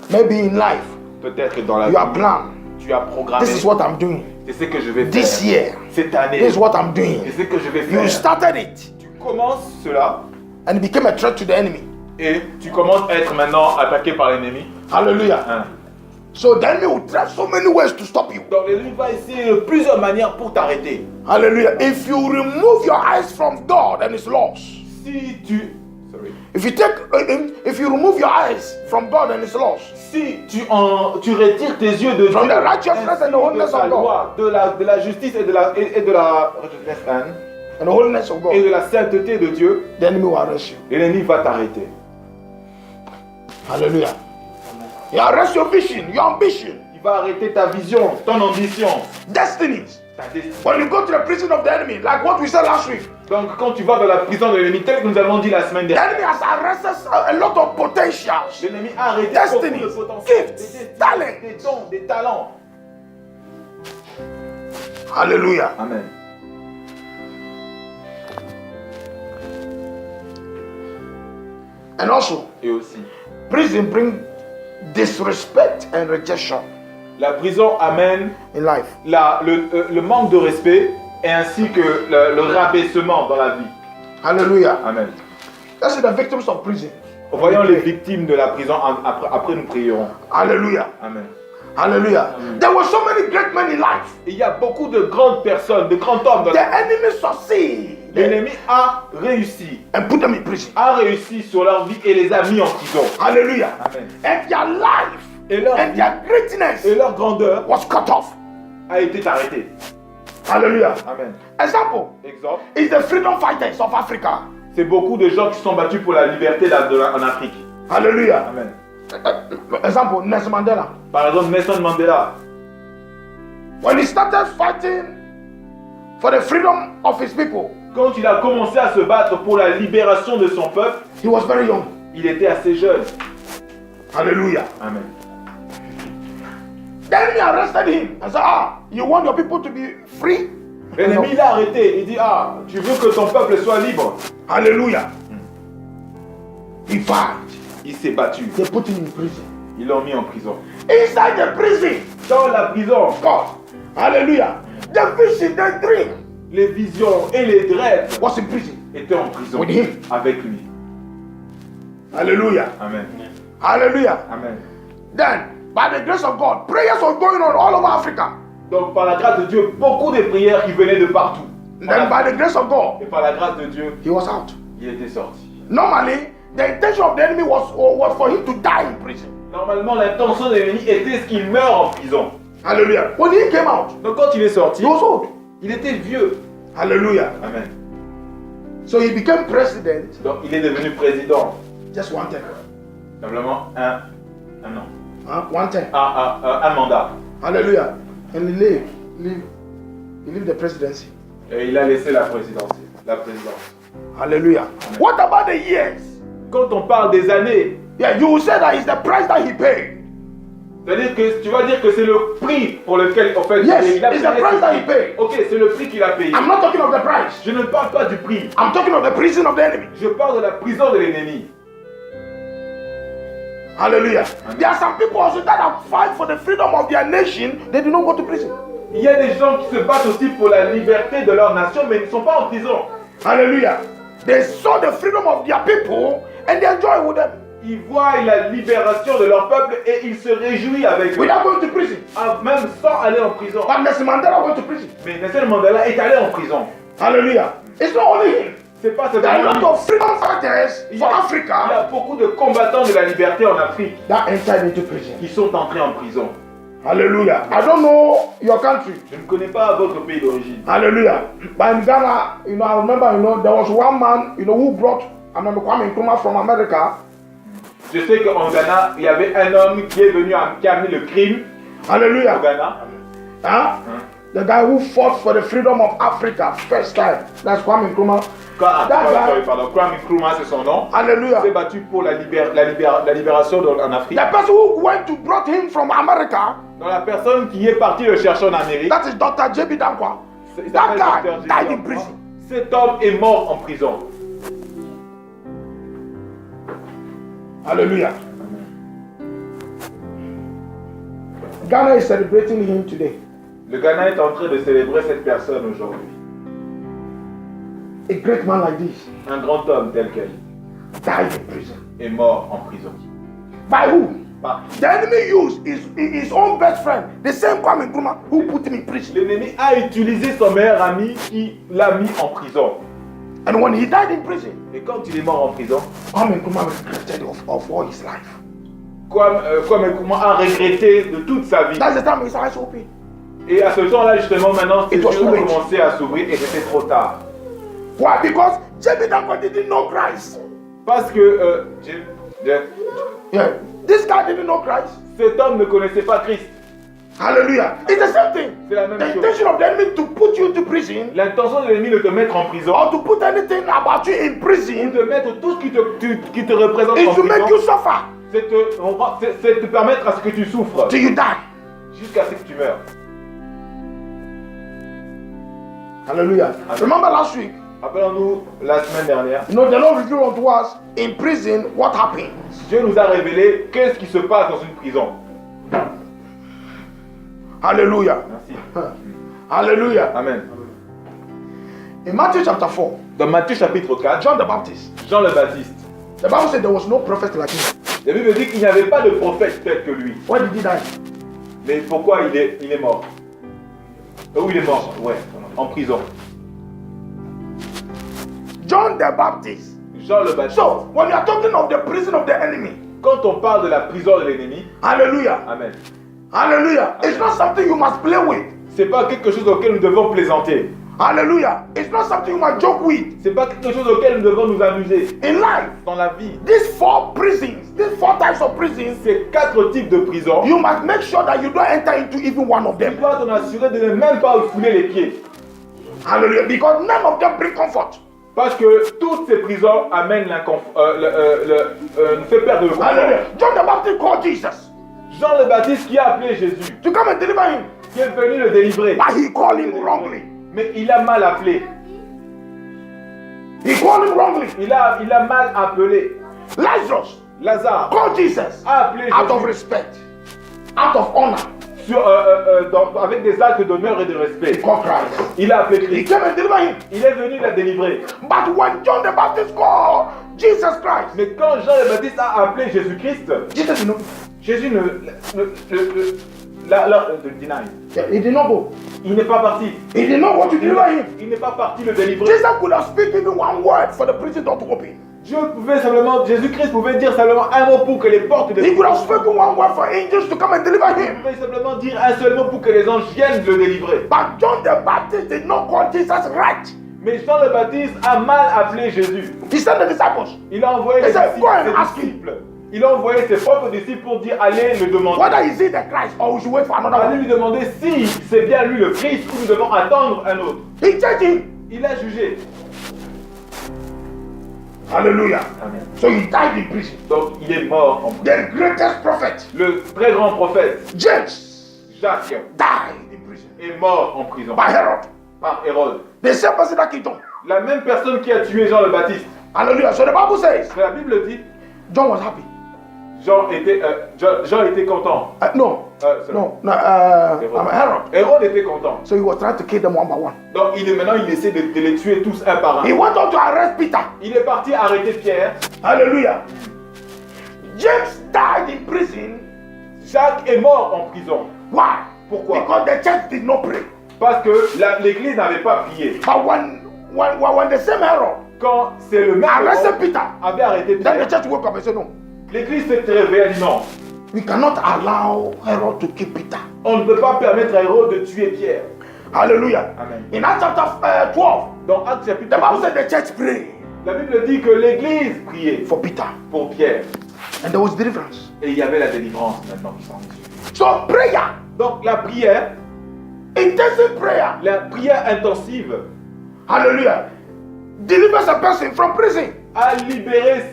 Maybe in life, Peut-être que dans la you are vie, planned. tu as programmé. This is what I'm doing. C'est ce que je vais This faire. year, Cette année, this is what I'm c'est doing. ce que je vais You faire. started it, Tu commences cela and it became a threat to the enemy. et tu commences à être maintenant attaqué par l'ennemi. Hallelujah. Hein. So the enemy will try so many ways to stop you. Donc l'ennemi va essayer de plusieurs manières pour t'arrêter. Hallelujah. If you remove your eyes from God and His laws, Si tu if you remove your eyes from God and His laws, tu retires tes yeux de From Dieu, the righteousness ainsi and the holiness de sa of God. loi, de la justice et de la righteousness, hein, and the holiness of et God, de la sainteté de Dieu, the enemy will arrest you. l'ennemi va t'arrêter. Hallelujah. He arrests your vision, your ambition, Il va arrêter ta vision, ton ambition, destinies. ta destinée. When you go to the prison of the enemy, like what we said last week, Donc quand tu vas dans la prison de l'ennemi, tel que nous avons dit la semaine the dernière, enemy has arrested a lot of potentials. l'ennemi a arrêté Destinies, beaucoup de potentiel, gifts, des destinées, talents. des dons, des talents. Hallelujah. Amen. And also, Et aussi, prison brings disrespect and rejection la prison amène in life. le manque de respect et ainsi que le rabaissement dans la vie. Hallelujah. Amen. That's the victims of prison. Voyons les victimes de la prison, après nous prierons. Hallelujah. Amen. Hallelujah. There were so many great men in life. Il y a beaucoup de grandes personnes, de grands hommes dans The la vie. enemy succeeded L'ennemi a réussi and put them in prison. sur leur vie et les a mis en prison. Hallelujah. Amen. And their life Et leur, and their greatness et leur grandeur was cut off. a été arrêtée. Hallelujah. Amen. Example Exemple, is the freedom fighters of Africa. c'est beaucoup de gens qui se sont battus pour la liberté en Afrique. Hallelujah. Amen. Example, Nelson Mandela. Par exemple, Nelson Mandela, When he started fighting for the freedom of his people, quand il a commencé à se battre pour la libération de son peuple, he was very young. il était assez jeune. Hallelujah. Amen. Then he arrested him and said, you want your people to be free? L'ennemi l'a arrêté. Il dit, tu veux que ton peuple soit libre? Hallelujah. He fought. Il s'est battu. They put him in prison. Ils l'ont mis en prison. Inside the prison, Dans la prison, God, hallelujah, the vision, the dream les visions et les rêves was in prison étaient en prison with him. avec lui. Hallelujah. Amen. Hallelujah. Amen. Then, by the grace of God, prayers were going on all over Africa. Donc par la grâce de Dieu, beaucoup de prières qui venaient de partout. Then, by the grace of God, Et par la grâce de Dieu, he was out. il était sorti. Normally, the intention of the enemy was for him to die in prison. Normalement, l'intention de l'ennemi était qu'il meure en prison. Hallelujah. When he came out, Donc quand il est sorti, he was old. il était vieux. Hallelujah. Amen. So he became president. Donc il est devenu président. Just one term. Simplement un an. One term. Un mandat. Hallelujah. And he lived the presidency. Et il a laissé la présidence. Hallelujah. What about the years? Quand on parle des années, Yeah, you will say that it's the price that he paid. c'est-à-dire que tu vas dire que c'est le prix pour lequel, en fait, Yes, il a it's the price that he paid. Ok, c'est le prix qu'il a payé. I'm not talking of the price. Je ne parle pas du prix. I'm talking of the prison of the enemy. Je parle de la prison de l'ennemi. Hallelujah. There are some people also that have fight for the freedom of their nation. They do not go to prison. Il y a des gens qui se battent aussi pour la liberté de leur nation, mais ils ne sont pas en prison. Hallelujah. They saw the freedom of their people and they enjoy with them. Ils voient la libération de leur peuple et ils se réjouissent avec eux. Without going to prison. Même sans aller en prison. But Nelson Mandela went to prison. Mais Nelson Mandela est allé en prison. Hallelujah. It's not only him. C'est pas There are a seulement lui. lot of freedom fighters Il y for a Africa beaucoup de combattants de la liberté en Afrique that entered into prison. qui sont entrés en prison. Hallelujah. I don't know your country. Je ne connais pas votre pays d'origine. Hallelujah. But in Ghana, I remember, there was one man, who brought Kwame Nkrumah from America. Je sais qu'en Ghana, il y avait un homme qui est venu, qui a amené le crime au Hallelujah. Ghana. Huh? The guy who fought for the freedom of Africa first time. That's Kwame Nkrumah. Kwame Nkrumah, c'est son nom. Hallelujah. S'est battu pour la libération en Afrique. The person who went to brought him from America. Donc la personne qui est partie le chercher en Amérique. That is Dr. J.B. Dankwa. That guy died in prison. Cet homme est mort en prison. Hallelujah. Ghana is celebrating him today. Le Ghana est en train de célébrer cette personne aujourd'hui. A great man like this. Un grand homme tel qu'elle Died in prison. est mort en prison. By who? Par The enemy used his own best friend, the same Kwame Nkrumah, who put him in prison. l'ennemi a utilisé son meilleur ami qui l'a mis en prison. And when he died in prison, Et quand il est mort en prison, Kwame Nkrumah regretted of all his life. Kwame Nkrumah a regretté de toute sa vie. That's the time his eyes opened. Et à ce temps-là, justement, maintenant, ses It was yeux too ont late. commencé à s'ouvrir et c'était trop tard. Why? Because J.B. Dankwa didn't know Christ. Parce que Yeah. This guy didn't know Christ. cet homme ne connaissait pas Christ. Hallelujah. It's the same thing. C'est la même The chose. intention of the enemy to put you into prison L'intention de l'ennemi de te mettre en prison, or to put anything about you in ou prison de mettre tout ce qui te représente is en to make you prison, suffer c'est te permettre à ce que tu souffres till you die. jusqu'à ce que tu meurs. Hallelujah. Amen. Remember last week, Rappelons-nous la semaine dernière, you know, the Lord revealed unto us in prison what happens. Dieu nous a révélé qu'est-ce qui se passe dans une prison. Hallelujah. Merci. Hallelujah. Amen. In Matthew chapter 4, Dans Matthieu chapitre 4, John the Baptist, Jean le Baptiste, the Bible said there was no prophet like him. la Bible dit qu'il n'y avait pas de prophète tel que lui. Why did he die? Mais pourquoi il est mort? Où il est mort? Ouais, en prison. John the Baptist. Jean le Baptiste. So, when you are talking of the prison of the enemy, Quand on parle de la prison de l'ennemi, hallelujah, Amen. hallelujah, it's not something you must play with. C'est pas quelque chose auquel nous devons plaisanter. Hallelujah. It's not something you must joke with. C'est pas quelque chose auquel nous devons nous amuser. In life, Dans la vie, these four prisons, these four types of prisons, ces 4 types de prisons, you must make sure that you don't enter into even one of tu them. dois t'en assurer de ne même pas fouler les pieds. Hallelujah. Because none of them bring comfort. Parce que toutes ces prisons amènent nous fait perdre le confort. Hallelujah. John the Baptist called Jesus Jean le Baptiste qui a appelé Jésus, to come and deliver him, qui est venu le délivrer, but he called him wrongly. mais il a mal appelé. He called him wrongly. Il a mal appelé. Lazarus Lazare called Jesus a appelé out of Jésus respect, out of honor. avec des actes d'honneur et de respect. He called Christ. Il a appelé He Christ. came and delivered him. Il est venu la délivrer. But when John the Baptist called Jesus Christ, Mais quand Jean le Baptiste a appelé Jésus-Christ, Jesus, you know, Jésus deny. he did not go. Il n'est pas parti. He did not want to deliver him. Il n'est pas parti le délivrer. Jesus could have spoken even one word for the prison door to open. Jésus-Christ pouvait dire simplement un mot pour que les portes de He could have spoken one word for angels to come and deliver Il him. pouvait simplement dire un seul mot pour que les anges viennent le délivrer. But John the Baptist did not call Jesus right. Mais Jean le Baptiste a mal appelé Jésus. He sent the disciples Il a envoyé He les said, disciples, "Go and ses ask him." disciples. Il a envoyé ses propres disciples pour dire allez le demander. whether is he the Christ or we should wait for another Allez one. lui demander si c'est bien lui le Christ ou nous devons attendre un autre. He judged him. Il a jugé. Hallelujah. Amen. So he died in prison. Donc il est mort en prison. The greatest prophet, Le très grand prophète James, Jacques died in prison est mort en prison by Herod. par Hérode. The same person that killed John. La même personne qui a tué Jean le Baptiste. Hallelujah. So the Bible says La Bible dit John was happy. Jean était content. No, C'est no, no. Hérode. Herod. Hérode était content. So he was trying to kill them one by one. Donc maintenant il essaie de les tuer tous un par He un. went on to arrest Peter. Il est parti arrêter Pierre. Hallelujah. James died in prison. Jacques est mort en prison. Why? Pourquoi? Because the church did not pray. Parce que l'église n'avait pas prié. But when the same Herod Quand c'est le même arrested Hérode Peter, avait arrêté then the Pierre, church woke up and said, no, l'église s'est réveillée et a dit non. we cannot allow Herod to kill Peter. On ne peut pas permettre à Hérode de tuer Pierre. Hallelujah. Amen. In Acts chapter 12, Dans Actes chapitre the Bible 12, said the church prayed la Bible dit que l'église priait for Peter. pour Pierre. And there was deliverance. Et il y avait la délivrance maintenant qui s'en est suivie. So prayer Donc la prière Intensive prayer. La prière intensive Hallelujah. Delivers a person from prison. a libéré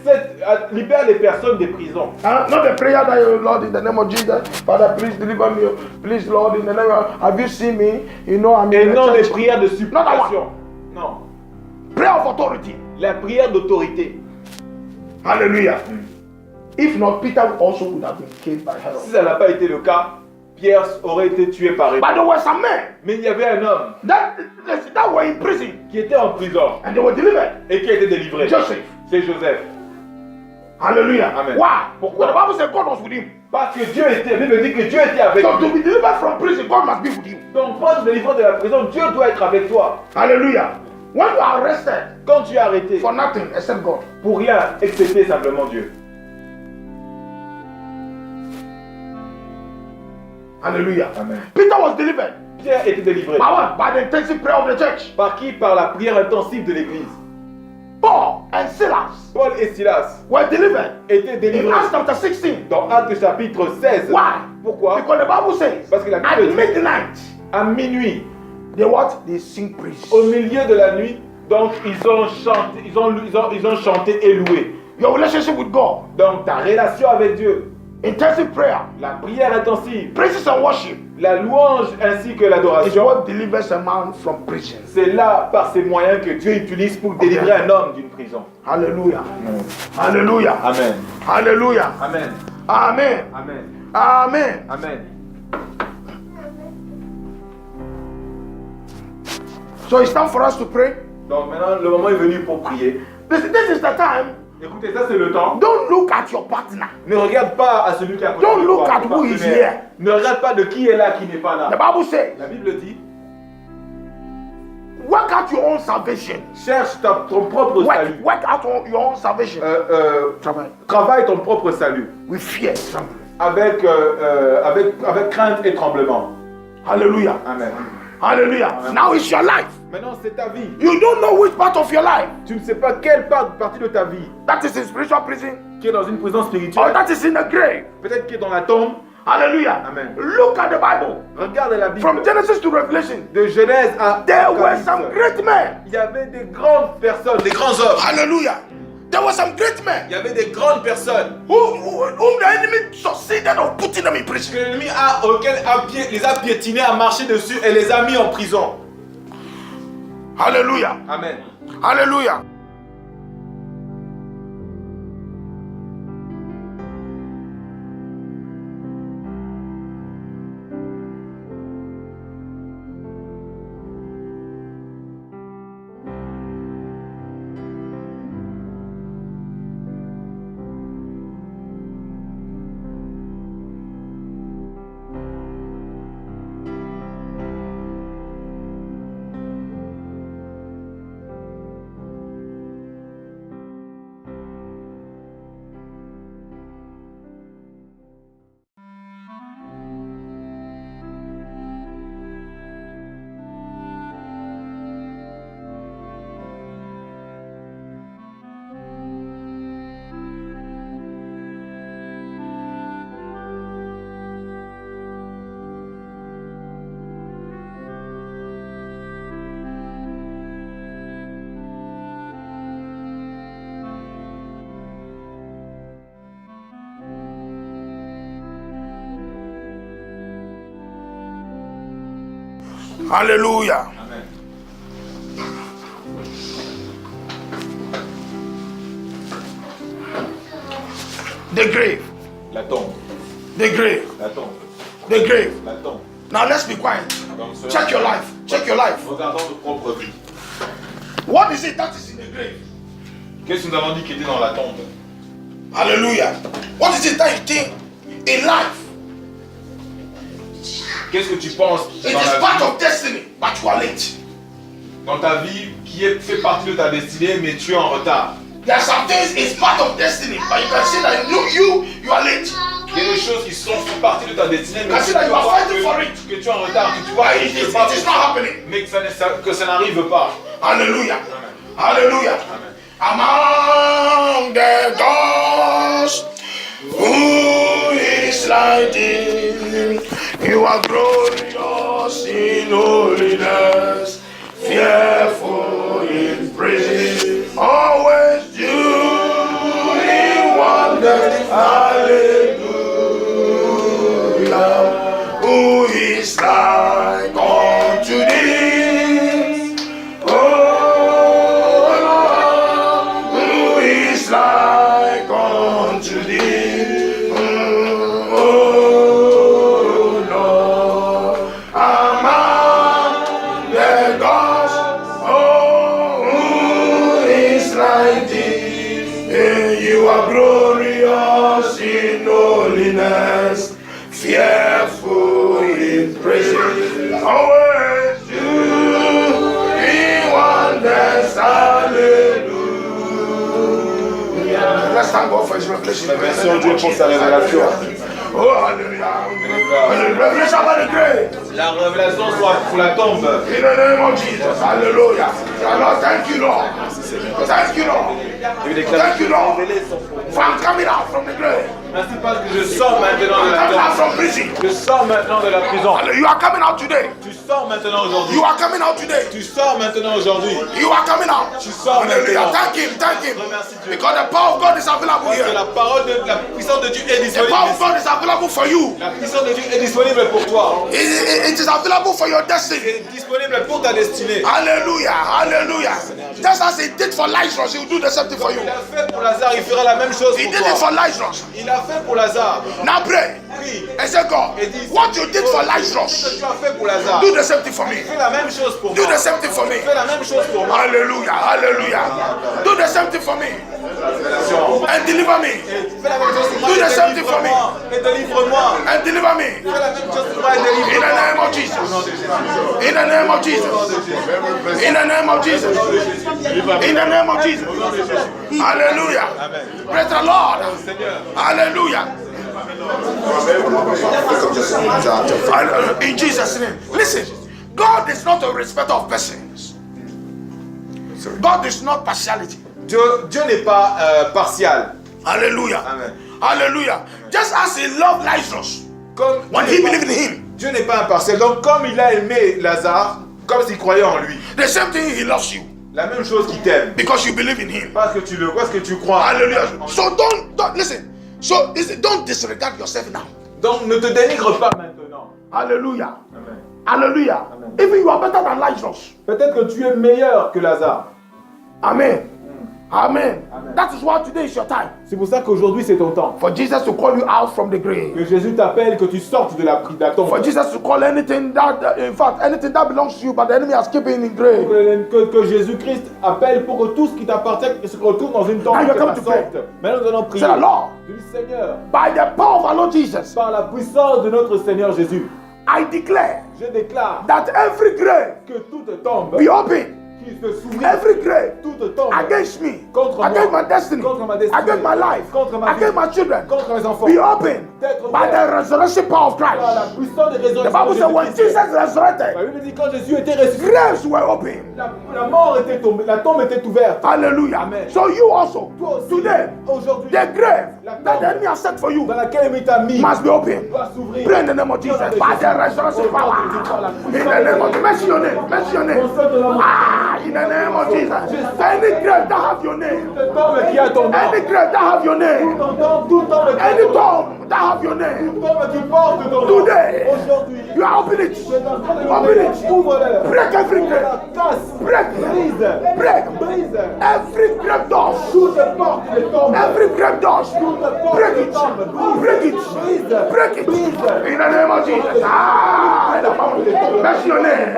libère les personnes des prisons. Not the prayer that you, Lord, in the name of Jesus, Father, please deliver me. Please, Lord, in the name of, have you seen me? You know, I'm Et in the non les church. prières de supplication. Non. Prayer of authority. La prière d'autorité. Hallelujah. If not, Peter also would have been killed by Herod. Si ça n'a pas été le cas, Pierre aurait été tué par Hérode. But there were some men Mais il y avait un homme that were in prison qui était en prison and they were delivered. et qui a été délivré. Joseph. C'est Joseph. Hallelujah. Amen. Why? Pourquoi? The Bible says God was with him. Parce que Dieu était, la Bible dit que Dieu était avec So to lui. be delivered from prison, God must be with you. Donc, pour être délivré de la prison, Dieu doit être avec toi. Hallelujah. When you are arrested Quand tu es arrêté, for nothing except God, pour rien, excepté simplement Dieu. hallelujah. Amen. Peter was delivered. Pierre était délivré. By what? By the intensive prayer of the church. Par qui? Par la prière intensive de l'église. Paul and Silas Paul et Silas were delivered étaient in délivrés Acts chapter 16. dans Actes chapitre 16. Why? Pourquoi? Because the Bible says Parce que la at Bible dit midnight à minuit, they what? They sing praise. au milieu de la nuit, donc ils ont chanté, ils ont chanté et loué. Your relationship with God, Donc ta relation avec Dieu, intensive prayer, la prière intensive, praises and worship la louange ainsi que is l'adoration, what delivers a man from prison. c'est là par ces moyens que Dieu utilise pour délivrer un homme d'une prison. Hallelujah. Hallelujah. Amen. Hallelujah. Amen. Amen. Amen. Amen. Amen. So it's time for us to pray. Donc maintenant le moment est venu pour prier. This is the time. Écoutez, ça c'est le temps. Don't look at your partner. Ne regarde pas à celui qui est à côté Don't de look toi, at ton who is partenaire. here. Ne regarde pas de qui est là, qui n'est pas The là. Bible says, La Bible dit, work out your own salvation. cherche ton propre salut. Work out your own salvation. Travail. Travaille ton propre salut With fear, trembling. avec crainte et tremblement. Hallelujah. Amen. Hallelujah. Amen. Now it's your life. Maintenant, c'est ta vie. You don't know which part of your life. Tu ne sais pas quelle partie de ta vie That is in spiritual prison qui est dans une prison or spirituelle, that is in the grave. peut-être qui est dans la tombe. Hallelujah. Amen. Look at the Bible. Regarde la Bible. From Genesis to Revelation. De Genèse à There were Apocalypse. some great men. Il y avait des grandes personnes, des grands hommes. Hallelujah. There were some great men Il y avait des grandes personnes whom the enemy succeeded of putting them in que prison. l'ennemi les a piétinés, a marché dessus et les a mis en prison. Hallelujah. Amen. Hallelujah. Hallelujah. Amen. The grave. La tombe. The grave. La tombe. The grave. La tombe. Now let's be quiet. Donc, cela- Check your life. Check your life. Regardons notre propre vie. What is it that is in the grave? Qu'est-ce que nous avons dit qui était dans la tombe? Hallelujah. What is it that you think in life? Qu'est-ce que tu penses It dans, is la part vie, of destiny, but you are late. dans ta vie qui fait partie de ta destinée, mais tu es en retard? There are some things it's part of destiny, but you can see that you are late. Il y a des choses qui font partie de ta destinée, mais I tu see that you are vois fighting for it. que tu es en retard, que tu vois But que it tu is, peux pas it is not happening. mais que ça n'arrive pas. Hallelujah. Amen. Hallelujah. Amen. Among the gods, who is like thee? You are glorious in holiness, fearful in praises, always doing wonders. Hallelujah. Who is like unto thee? Oh Lord, who is like unto thee? Oh Lord, among the gods, oh, who is like thee? You are glorious in holiness, fearful in praises, always doing wonders. Hallelujah. Let's thank God for His revelation. Remercions Dieu pour sa révélation. Oh, hallelujah. Revelation about the grave. La révélation soit pour la tombe. In the name of Jesus. Hallelujah. Lord, thank you, Lord. Thank you, Lord. Thank you, Lord. For I'm coming out from the grave. Merci parce que je sors maintenant de la I'm coming out tombe. from prison. Je sors maintenant de la prison. You are coming out today. Tu sors maintenant aujourd'hui. You are coming out today. Tu sors maintenant aujourd'hui. You are coming out. Tu sors Hallelujah. maintenant. Thank Him. Thank Him. Remercie Dieu. Because the power of God is available Parce que here. la parole de la puissance de Dieu est The power of disponible. God is available for you. La puissance de Dieu est disponible pour toi. It is available for your destiny. C'est disponible pour ta destinée. Hallelujah. Hallelujah. Just as He did for Lazarus, He will do the same thing for you. Il a fait pour Lazare, il fera la même chose He pour did it toi. for Lazarus. Il a fait pour Lazare. Now pray. Prie. And say, God, Et dis, what you did for ce que Lazarus, tu as fait pour Lazare, do the same thing for me. fais la même chose pour Do moi. the same thing for me. Fais la même chose pour moi. Hallelujah. Hallelujah. Do the same thing for me. And deliver me. Et fais la même chose pour moi. Do Et the same thing for me. délivre-moi. Et délivre-moi. And deliver me. Fais la même chose pour moi et In the délivre-moi. name of Jesus. In the name of Jesus. In the name of Jesus. In the name of Jesus. Hallelujah. Praise the Lord. Hallelujah. In Jesus' name. Listen, God is not a respecter of persons. God is not partiality. Dieu n'est pas partial. Hallelujah. Amen. Hallelujah. Just as He loved Lazarus Comme when Dieu He n'est pas- believed in Him, Dieu n'est pas impartial. Donc comme il a aimé Lazare, comme s'il croyait en lui, the same thing He loves you la même chose qu'il t'aime. because you believe in Him. Parce que tu le, parce que tu crois. Hallelujah. So don't listen. So don't disregard yourself now. Donc ne te dénigre pas maintenant. Hallelujah. Amen. Hallelujah. Amen. Even you are better than Lazarus. Peut-être que tu es meilleur que Lazare. Amen. Amen. Amen. That is why today is your time. C'est pour ça qu'aujourd'hui c'est ton temps. For Jesus to call you out from the grave. Que Jésus t'appelle, que tu sortes de la tombe. For Jesus to call anything that, in fact, anything that belongs to you, but the enemy has kept it in grave. Que Jésus-Christ appelle pour que tout ce qui t'appartient se retrouve dans une tombe. Now you que come la to pray. sorte. Maintenant nous allons prier. Say, Lord, Du Seigneur, by the power of our Lord Jesus, par la puissance de notre Seigneur Jésus, I declare je déclare that every grave que toute tombe be open. qui se s'ouvrit, Every grave toute tombe against me, contre against moi, my destiny, contre ma destinée, against my life, contre ma vie, against my children, contre mes enfants, be open d'être by the resurrection power of par la Christ. puissance de The résurrection Bible de says when Jésus-Christ. Jesus La resurrected, Bible dit quand Jésus était ressuscité, graves were open. la mort était tombée, la tombe était ouverte. Hallelujah. Amen. So you also, Toi aussi, today, aujourd'hui, the grave La that the tombe enemy has set for you dans laquelle il t'a mis must be open. doit s'ouvrir. Pray in the name of Jesus. By the resurrection power. In the name of Jesus. Mention your name. Mention your name. Ah, in the name of Jesus. Any grave that have your name. Toute tombe qui a ton nom, Any grave that have your name. toute tombe qui a Any ton nom, tomb that have your name. toute tombe qui porte ton nom, Today, aujourd'hui, you are open it. tu es en train de Open l'ouvrir. it. Ouvre-le. Break every grave. Casse, Break. brise, Break. brise. Every grave door. Toutes les portes de tombe, Every grave door. toutes les portes Break de it. tombe, Break it. brise, Break it. brise. In the name of Jesus. Ah, mention your name.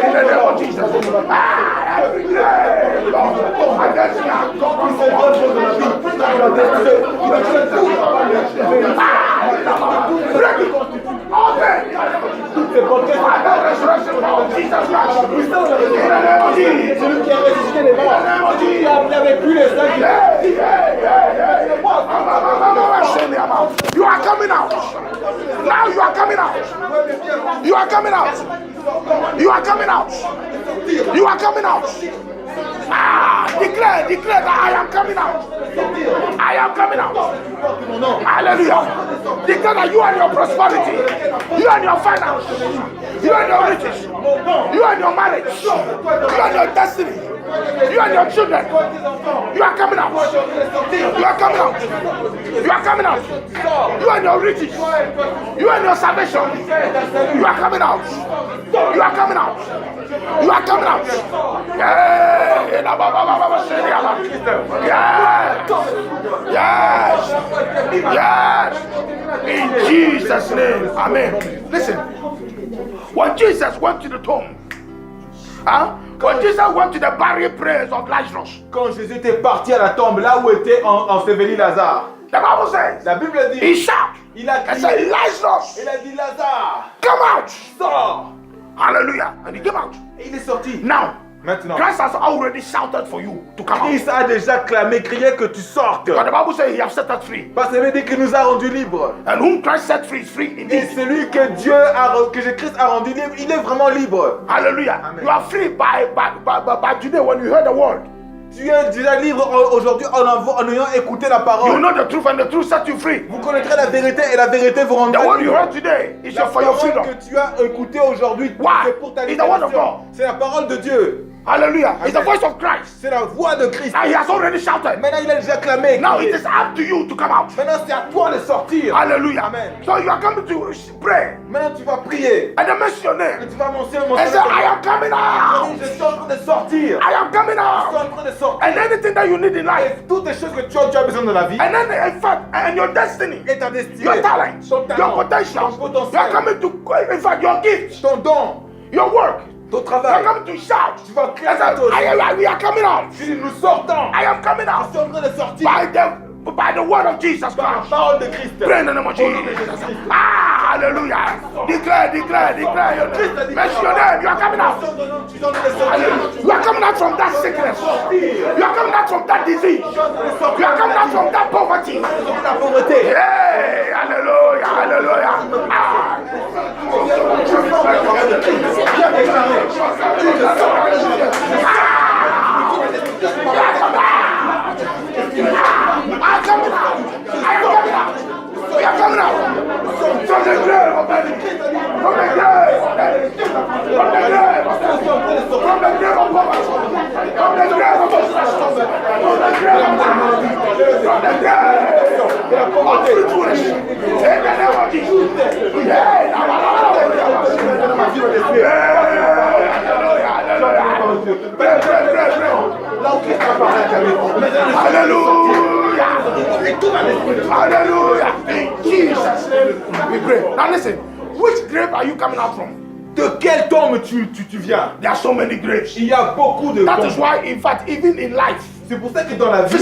In the name of Jesus. Ah, every grave door against me. Quand il s'est donné dans la vie, dans la destinée, il a fait tout. Break it. Open. Toutes ces portes qui By the resurrection power of Jesus Christ. In the name of Jesus. celui qui a ressuscité les morts, il n'avait plus les saints qui Hey, hey, hey, hey. You are coming out. Now you are coming out. You are coming out. You are coming out. You are coming out. Ah, declare that I am coming out. I am coming out. Sors le plus fort que mon nom. Hallelujah. Declare that you and your prosperity, you and your finance, you and your riches, you and your marriage, you and your destiny, you and your children, you are coming out. You are coming out. You are coming out. You and your riches, you and your salvation, you are coming out. You are coming out. You are coming out. Yes. Yes. In Jesus' name. Amen. Listen. When Jesus went to the tomb, when Jesus went to the burial place of Lazarus, Quand Jésus était parti à la tombe, là où était enseveli Lazare, the Bible says, la Bible he dit, shouted il a and said, crié, Lazarus, il a dit Lazare, come out. sors. Hallelujah. And he came out. Et il est sorti. Now, Maintenant, Christ has already shouted for you to come out. Christ a déjà clamé, crié que tu sortes. But the Bible says he has set us free. Parce qu'il dit qu'il nous a rendus libres. And whom Christ set free is free Et indeed. celui que Christ a rendu libre, il est vraiment libre. Hallelujah. Amen. You are free by today when you heard the word. Tu es déjà libre aujourd'hui en ayant écouté la You parole. know the truth and the truth set you free. Vous connaîtrez la vérité et la vérité vous The rendra word you libre. heard today is La for your parole freedom. que tu as écoutée aujourd'hui, Why? c'est pour ta It's the word of libération. God. C'est la parole de Dieu. Hallelujah. It's the Amen. voice of Christ. C'est la voix de Christ. Now he has already shouted. Maintenant, il a déjà clamé. Now crié. it is up to you to come out. Maintenant, c'est à toi de sortir. Hallelujah. Amen. So you are coming to pray Maintenant, tu vas prier. and then mention your Et name tu vas mentionner mon and say, I nom. am coming out. Je suis en train de sortir. I am coming Je suis out. en train de sortir. And anything that you need in life, Et toutes les choses que tu as besoin dans la vie, and then in fact, and your destiny, et ta destinée, your talent, ton your talent, potential, ton you potentiel, are coming to, in fact, your gifts, ton don, your work, ton you travail. are coming to shout. Tu vas crier à toi. We are coming out. Si nous sortons, I am coming je out suis en train de sortir by the word of Jesus par la Christ. parole de Christ. Pray in the name of Jesus. Ah, hallelujah. Declare your name. Mention your name. You are coming out. You are coming out from that sickness. You are coming out from that disease. You are coming out from that poverty. La pauvreté. Hey, hallelujah, hallelujah. Ah. I am coming out. I am coming out. We are coming out from the grave of enemy, from the grave of enemy, from the grave of enemy, from the grave of poverty, from the grave of obsession, from the grave of poverty, from the grave of fruitfulness. In the name of Jesus. Hey, hallelujah, hallelujah. Pray, pray, pray, pray. Hallelujah. Hallelujah. In Jesus' name we pray. Now listen, which grave are you coming out from? De quelle tombe tu viens? There are so many graves. Il y a beaucoup de That is tombes. why, in fact, even in life, C'est pour ça que dans la vie,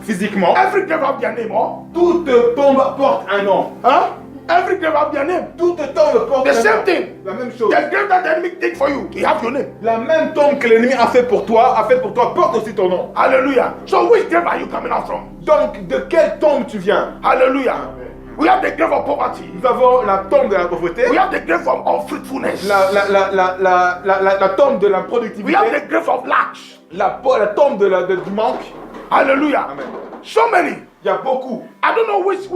physiquement, every grave have their name, oh? toute tombe porte un nom. Huh? Every grave have their name. Toute tombe porte The un same nom. thing. La même chose. The grave that the enemy did for you, he have your name. La même tombe que l'ennemi a fait pour toi, porte aussi ton nom. Hallelujah. So which grave are you coming out from? Donc, de quelle tombe tu viens? Hallelujah. We have the grave of poverty. Nous avons la tombe de la pauvreté, We have the grave of unfruitfulness. la tombe de la We productivité, have the grave of lack. la tombe du manque. Hallelujah. Amen. So many. Il y a beaucoup. I don't know which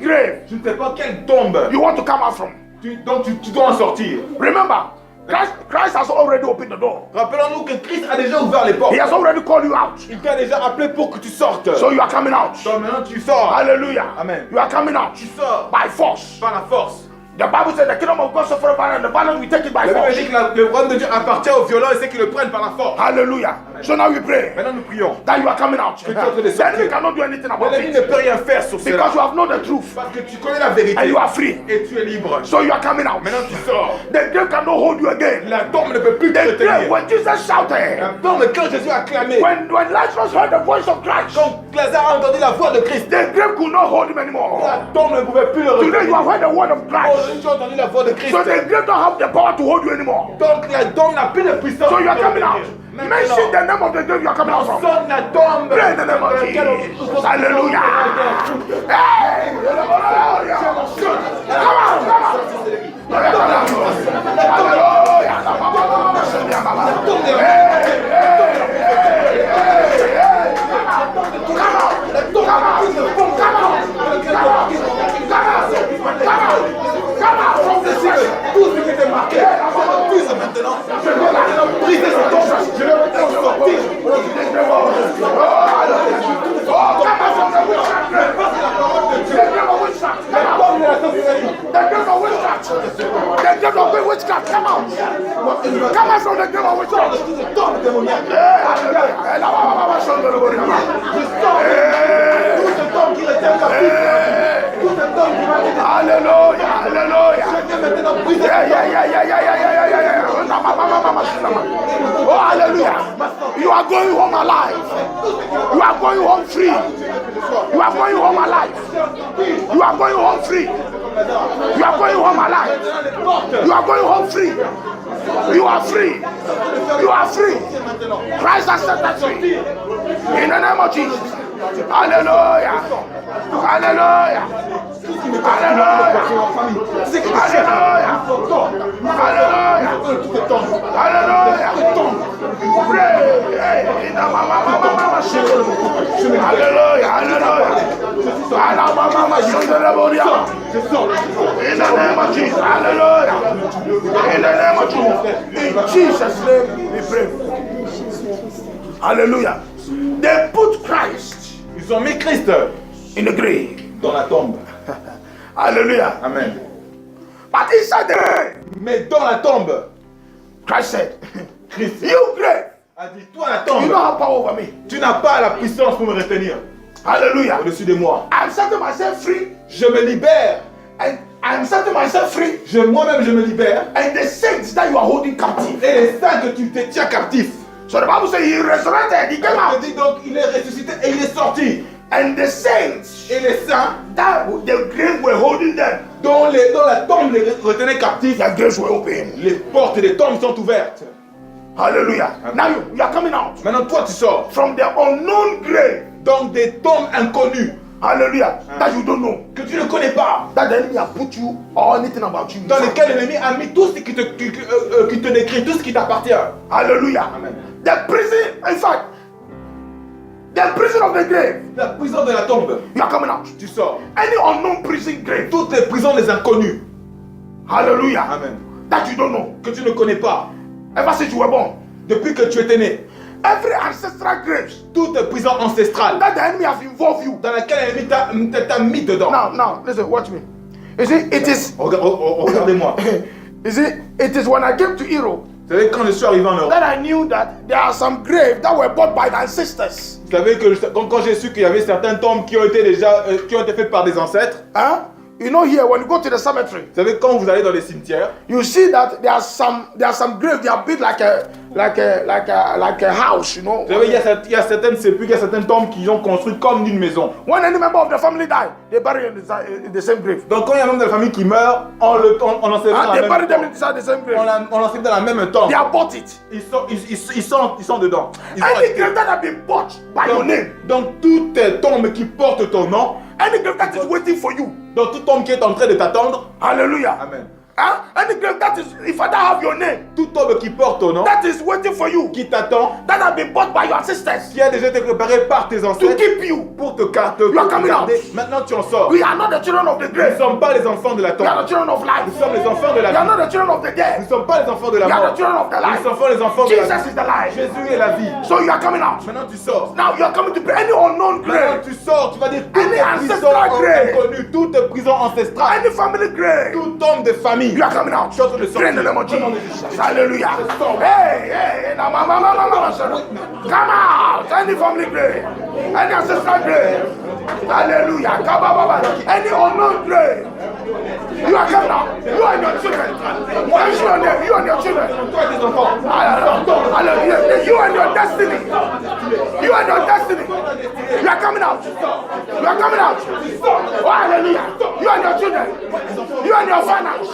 grave Je ne sais pas quelle tombe you want to come out from. donc tu dois en sortir. Remember, Christ has already opened the door. Rappelons-nous que Christ a déjà ouvert les portes. He has already called you out. Il t'a déjà appelé pour que tu sortes. So you are coming out. Donc maintenant tu sors. Hallelujah. Amen. You are coming out Tu sors by force. par la force. The Bible says the kingdom of God suffer violence, and the violence we take it by La Bible force. dit que le royaume de Dieu appartient aux violents et c'est qu'ils le prennent par la force. Hallelujah. So now we pray Maintenant nous prions. that you are coming out. tu es en train de The enemy sortir. cannot do anything about L'ennemi ne it peut rien faire sur cela. because you have known the truth Parce que tu connais la vérité. and you are free. Et tu es libre. So you are coming out. Maintenant tu sors. The grave cannot hold you again. La tombe ne peut plus te The grave, retenir. when Jesus shouted, La tombe, quand Jésus a clamé, when Lazarus heard the voice of Christ, quand Lazare a entendu la voix de Christ, the grave could not hold him anymore. la tombe ne pouvait plus le Today you retenir. have heard the word of Christ. Aujourd'hui, tu as entendu la voix de Christ. So the grave don't have the power to hold you anymore. Donc la tombe n'a plus de puissance. So you are pour te coming out. retenir. Mention the name of the grave you are coming out from. Sonne la tombe. Pray in the name of Jesus. Hallelujah. Hey! Hallelujah. Come on, come on. Hallelujah. Come on. démoniaque. Tout cet homme qui retient captif. Tout cet homme qui va être Alléluia, alléluia. chacun maintenant brisé. Oh, hallelujah. You are going home alive. You are going home free. You are going home alive. You are going home free. You are going home alive. You are going home free. You are free. You are free. Christ has set us free. In the name of Jesus. Hallelujah. Hallelujah. Hallelujah. Hallelujah. Hallelujah. Pray. Hallelujah. Hallelujah. In the name of Jesus. Hallelujah. In the name of Jesus. In Jesus' name we pray. Hallelujah. They put Christ. Ils ont mis Christ In the grave. dans la tombe. Hallelujah. Amen. But inside the grave, Mais dans la tombe, Christ said, Christ you grave, a dit, toi la you tombe, don't have power over me. tu n'as pas la puissance pour me retenir Hallelujah. au-dessus de moi. I'm setting myself free, Je me libère. and I'm setting myself free, Moi-même, je me libère. and the saints that you are holding captive. Et les saints que tu te tiens captifs. So the Bible says he resurrected, he came Je out, dis donc, il est ressuscité et il est sorti. and the saints Et les saints, that the grave were holding them, dont la tombe les retenait captifs, their graves were open. les portes des tombes sont ouvertes. Hallelujah. Now you are coming out Maintenant, toi, tu sors. from the unknown grave. Donc, des tombes inconnues Hallelujah. That you don't know. que tu ne connais pas, That the enemy has put you or anything about you. dans lesquelles l'ennemi a mis tout ce qui te décrit, tout ce qui t'appartient. Hallelujah. Amen. The prison, in fact, the prison of the grave, La prison de la tombe, you are coming out. tu sors. Any unknown prison grave, Toutes les prisons des inconnus, hallelujah, amen, that you don't know. que tu ne connais pas, Ever since you were born, depuis que tu étais né, every ancestral graves toutes les prisons ancestrales that the enemy has involved you. dans lesquelles l'ennemi t'a mis dedans. Now, listen, watch me. You see, it is, Regardez-moi. you see, it is when I came to Europe Vous savez, quand je suis arrivé en Europe, that I knew that there are some graves that were bought by the ancestors. vous savez que quand j'ai su qu'il y avait certaines tombes qui ont été déjà qui ont été faites par des ancêtres. Huh? You know, here when you go to the cemetery, Vous savez, quand vous allez dans les cimetières, you see that there are some graves. They are built like a house. You know. vous savez, il y a certaines sépulcres, il y a certaines tombes qui ont construites comme une maison. When any member of the family die, they bury him in the same grave. Donc quand il y a un membre de la famille qui meurt, on l'ensève dans They la bury même them tombe. inside the same grave. On l'ensève dans la même tombe. They have bought it. Ils sont dedans. Ils ont Any acheté. grave that have been bought by your name, Donc toutes les tombes qui portent ton nom, any grave that is waiting for you. donc toute tombe qui est en train de t'attendre, Hallelujah. amen. Huh? Any grave that is, if I don't have your name, Toute tombe qui porte ton nom, that is waiting for you, qui t'attend, that have been bought by your sisters qui a déjà été préparé par tes to ancêtres keep you. pour te garder. are coming out. Maintenant tu en sors. We are not the children of the Nous ne grave. sommes pas les enfants de la We tombe. are the children of Nous life. sommes les enfants de We la are vie. not the children of the Nous dead. ne sommes pas les enfants de la We are mort. the children of the Nous life. sommes les enfants de la Jesus vie. is the life. Jésus est la vie. So you are coming out. Maintenant tu sors. Now you are coming to pray. Any unknown Maintenant grave, tu sors, tu vas dire toutes Any les prisons ancestral grave. inconnues, toutes les prisons ancestrales, any family grave, toute tombe de famille. you are coming out. Tu es en train de Pray in the name of Jesus. Hallelujah. Hey, now, come out. Any family grave, any ancestral grave. Hallelujah. Any unknown grave. You are coming out. You and your children. You and your children. Toi et tes enfants. Hallelujah. You and your destiny. You and your destiny. You are coming out. You are coming out. Oh, hallelujah. You and your children. You and your finance.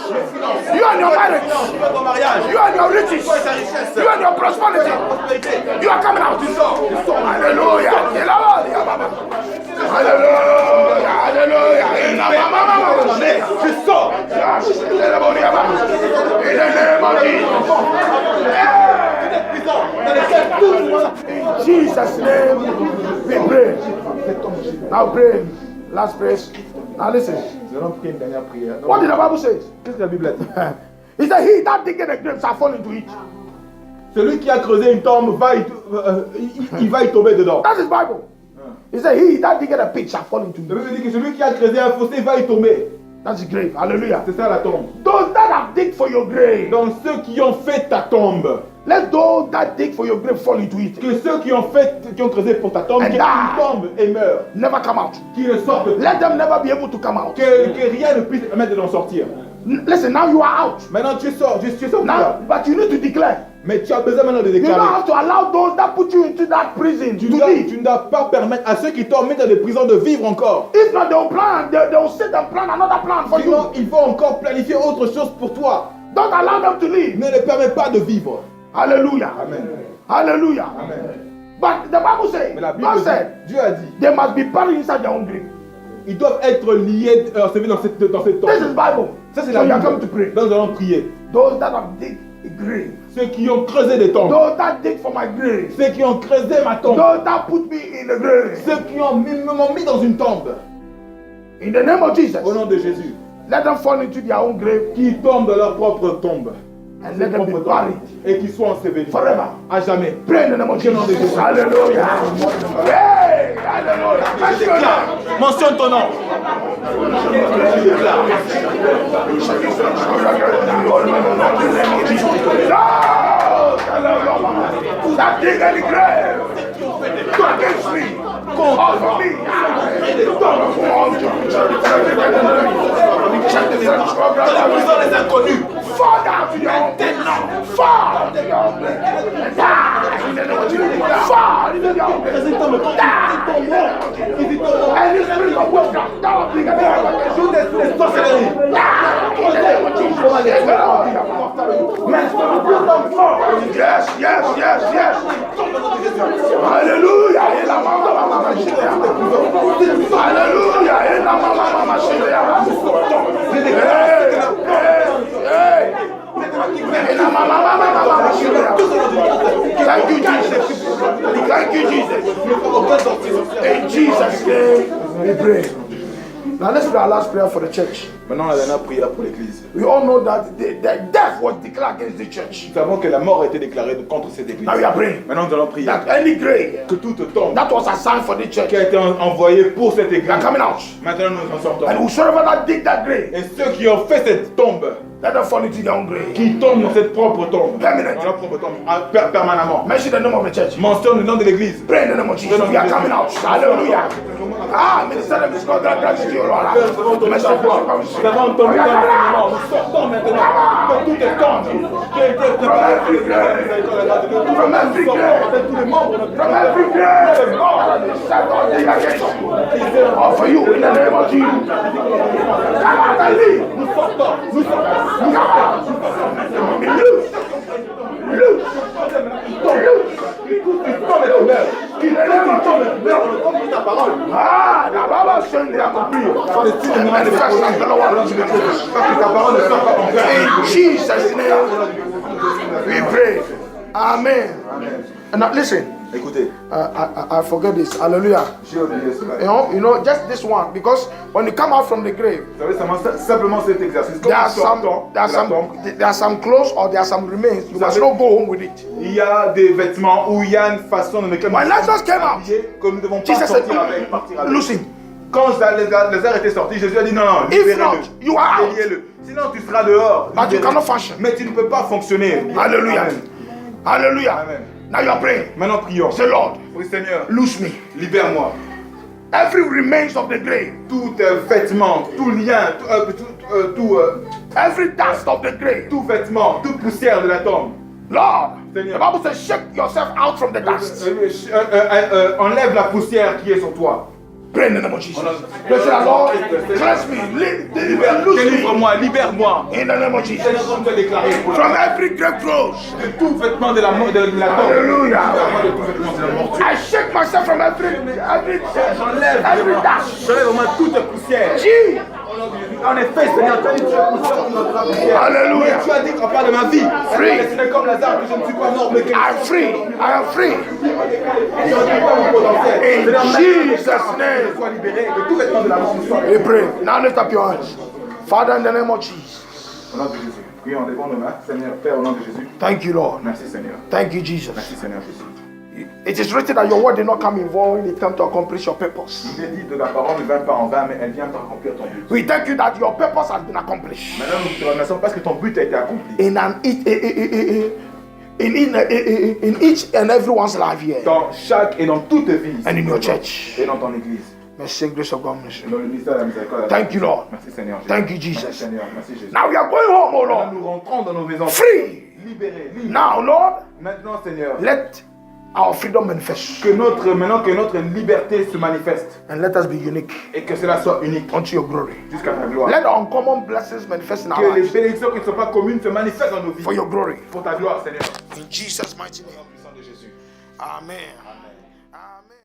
You and your marriage. Ton mariage. You and your riches. Toi et ta richesse. You and your prosperity. Prospérité. You are coming out. Hallelujah. Hallelujah. Hallelujah. Tu sors. In the name of Jesus. In Jesus' name we pray. Now pray. Last praise. Now listen. Nous allons prier une dernière prière. What did the Bible say? Qu'est-ce que la Bible a dit? He said, he that diggeth the grave shall fall into it. Celui qui a creusé une tombe il va y tomber dedans. That's his Bible. He said, he that diggeth a pit shall fall into La it. Bible dit que celui qui a creusé un fossé va y tomber. That's the grave. Hallelujah. C'est ça la tombe. Those that have digged for your grave, Donc ceux qui ont fait ta tombe, Let those that dig for your grave fall into it. Que ceux qui ont creusé pour ta tombe, And qu'ils die. tombent et meurent. Never come out. Qu'ils ne sortent pas. Let them never be able to come out. Que rien ne puisse permettre d'en sortir. Listen, now you are out. Maintenant tu sors Now, là. but you need to declare. Mais tu as besoin maintenant de You don't déclarer. have to allow those that put you into that prison to live. Tu ne dois pas permettre à ceux qui t'ont mis dans des prisons de vivre encore. If not, they'll plan. They'll sit and plan another plan for Sinon, you. il faut encore planifier autre chose pour toi. Don't allow them to live. Ne les permets pas de vivre. Hallelujah. Amen. Hallelujah. Amen. But the Bible says, Mais la Bible God dit, said, Dieu a dit, they must be buried inside their own grave. ils doivent être liés, ensevelis dans cette tombe. This is Bible. Ça c'est So la you are Bible. coming to pray. Donc nous allons prier. Those that have dig a grave. Ceux qui ont creusé des tombes. Those that dig for my grave. Ceux qui ont creusé ma tombe. Those that put me in the grave. Ceux qui m'ont mis dans une tombe. In the name of Jesus. Au nom de Jésus. Let them fall into their own grave. Qui tombent dans leur propre tombe. And let them be buried. Et qui soient ensevelis. Forever. À jamais. Pray in the name of Jesus. Hallelujah. Hey, hallelujah. Je déclare. Mentionne ton nom. Je déclare. That dig any grave against me, over me. Les inconnus. Fall down to your own grave. Fall to your own grave. And die in the name of Jesus. Fall into your own grave. Die in the name of Jesus. And this spirit of witchcraft, don't dig any grave. Toutes les sorcelleries. Die in the name of Jesus. Yes, yes, yes, yes. Hallelujah. Hallelujah. Hey. Thank you, Jesus. Thank you, Jesus. In Jesus' name we pray. Now let's do our last prayer for the church. Maintenant la dernière prière pour l'église. We all know that the death was declared against the church. Nous savons que la mort a été déclarée contre cette église. Now we are praying Maintenant nous allons prier. that any grave Que toute tombe that was assigned for the church qui a été envoyée pour cette église. are coming out. Maintenant nous en sortons. And whosoever that dig that grave, Et ceux qui ont fait cette tombe, let them fall into their own grave. qui tombent dans cette propre tombe, Permanent. dans leur propre tombe, permanemment. Mention the name of the church. Mentionne le nom de l'église. Pray in the name of Jesus. We are coming out. Hallelujah. Ah, minister them is not that gratitude, Lord. Nous avons entendu dans l'enseignement. Nous sortons maintenant de toutes les tombes qui ont été préparées pour les From every grave. avec tous les membres de notre From every grave. God is set on thee against you. Or for you in the name of Jesus. Come out and leave. Nous sortons, nous sortons. Come out. Be loose. Loose. In the name of Jesus. Ah, the Bible says they are complete. Manifest as the Lord. In Jesus' name we pray. Amen. And now listen. Écoutez, I forget this. Hallelujah. j'ai oublié cela. You know, just this one, because when you come out from the grave, Vous savez, simplement cet exercice. Quand there are nous sortons de la some tombe, there are some clothes or there are some remains. You must not go home with it. il y a des vêtements où il y a une façon dans laquelle When Lazarus came out, que nous ne devons pas Jesus said, sortir avec, partir avec. lose him. Quand Lazare était sorti, Jésus a dit non, non, If libérez-le. not, you are out. Déliez-le. Sinon, tu seras dehors. But you libéré. cannot function. Mais tu ne peux pas fonctionner. Hallelujah. Amen. Hallelujah. Amen. Now you are praying. Maintenant, prions. Say, Lord, Oui, Seigneur, lose me. libère-moi. Every remains of the grave, Tout vêtement, tout lien, every dust of the grave. tout vêtement, toute poussière de la tombe. Lord, Seigneur. the Bible says, shake yourself out from the dust. Enlève la poussière qui est sur toi. Pray in the name of Jesus. Pray, say, Lord, cleanse me. Lose me. Délivre-moi, libère-moi. In the name of Jesus. Seigneur, comme tu as déclaré pour From la every grave clothes. de tout vêtement de la tombe. Hallelujah. Libère-moi de tout vêtement de la mort. I shake myself from every dust. J'enlève vraiment toute poussière. Jesus. En effet, Seigneur, tu as dit que tu es poussière sur notre poussière. Hallelujah. Tu as dit qu'en part de ma vie, Free. c'est comme Lazare que je ne suis pas mort, mais que I'm free. I am free. je ne suis pas mon potentiel. In Seigneur, Jesus' maintenant, name. je sois libéré, que tout vêtement de la mort me soit We pray. Now lift up your hands. Father, in the name of Jesus. Au nom de Jésus. Prions, levons nos mains. Seigneur, Père, au nom de Jésus. Thank you, Lord. Merci, Seigneur. Thank you, Jesus. Merci, Seigneur Jésus. It is written that your word did not come in vain when it came to accomplish your purpose. Il est dit de la parole ne vient pas en vain, mais elle vient pour accomplir ton but. We thank you that your purpose has been accomplished Maintenant, nous te remercions parce que ton but a été accompli. in in each and everyone's life here. dans chaque et dans toute vie ici, And in your church. et dans ton église. Mercy and grace of God. Mercy. Dans le ministère de la miséricorde. Thank you, Lord. Merci Seigneur Jésus. Thank you, Merci Jesus. Seigneur. Merci Jésus. Now we are going home, oh Maintenant, Lord. nous rentrons dans nos maisons. Free. Libérés, libres. Now, Lord, Maintenant Seigneur, let our freedom manifest. maintenant que notre liberté se manifeste And let us be unique et que cela soit unique unto your glory. jusqu'à ta gloire. Let the uncommon blessings manifest in our Que les lives bénédictions qui ne sont pas communes se manifestent dans nos vies. for your glory. Pour ta gloire Seigneur. In Jesus' mighty Au name. nom puissant de Jésus. Amen. Amen. Amen.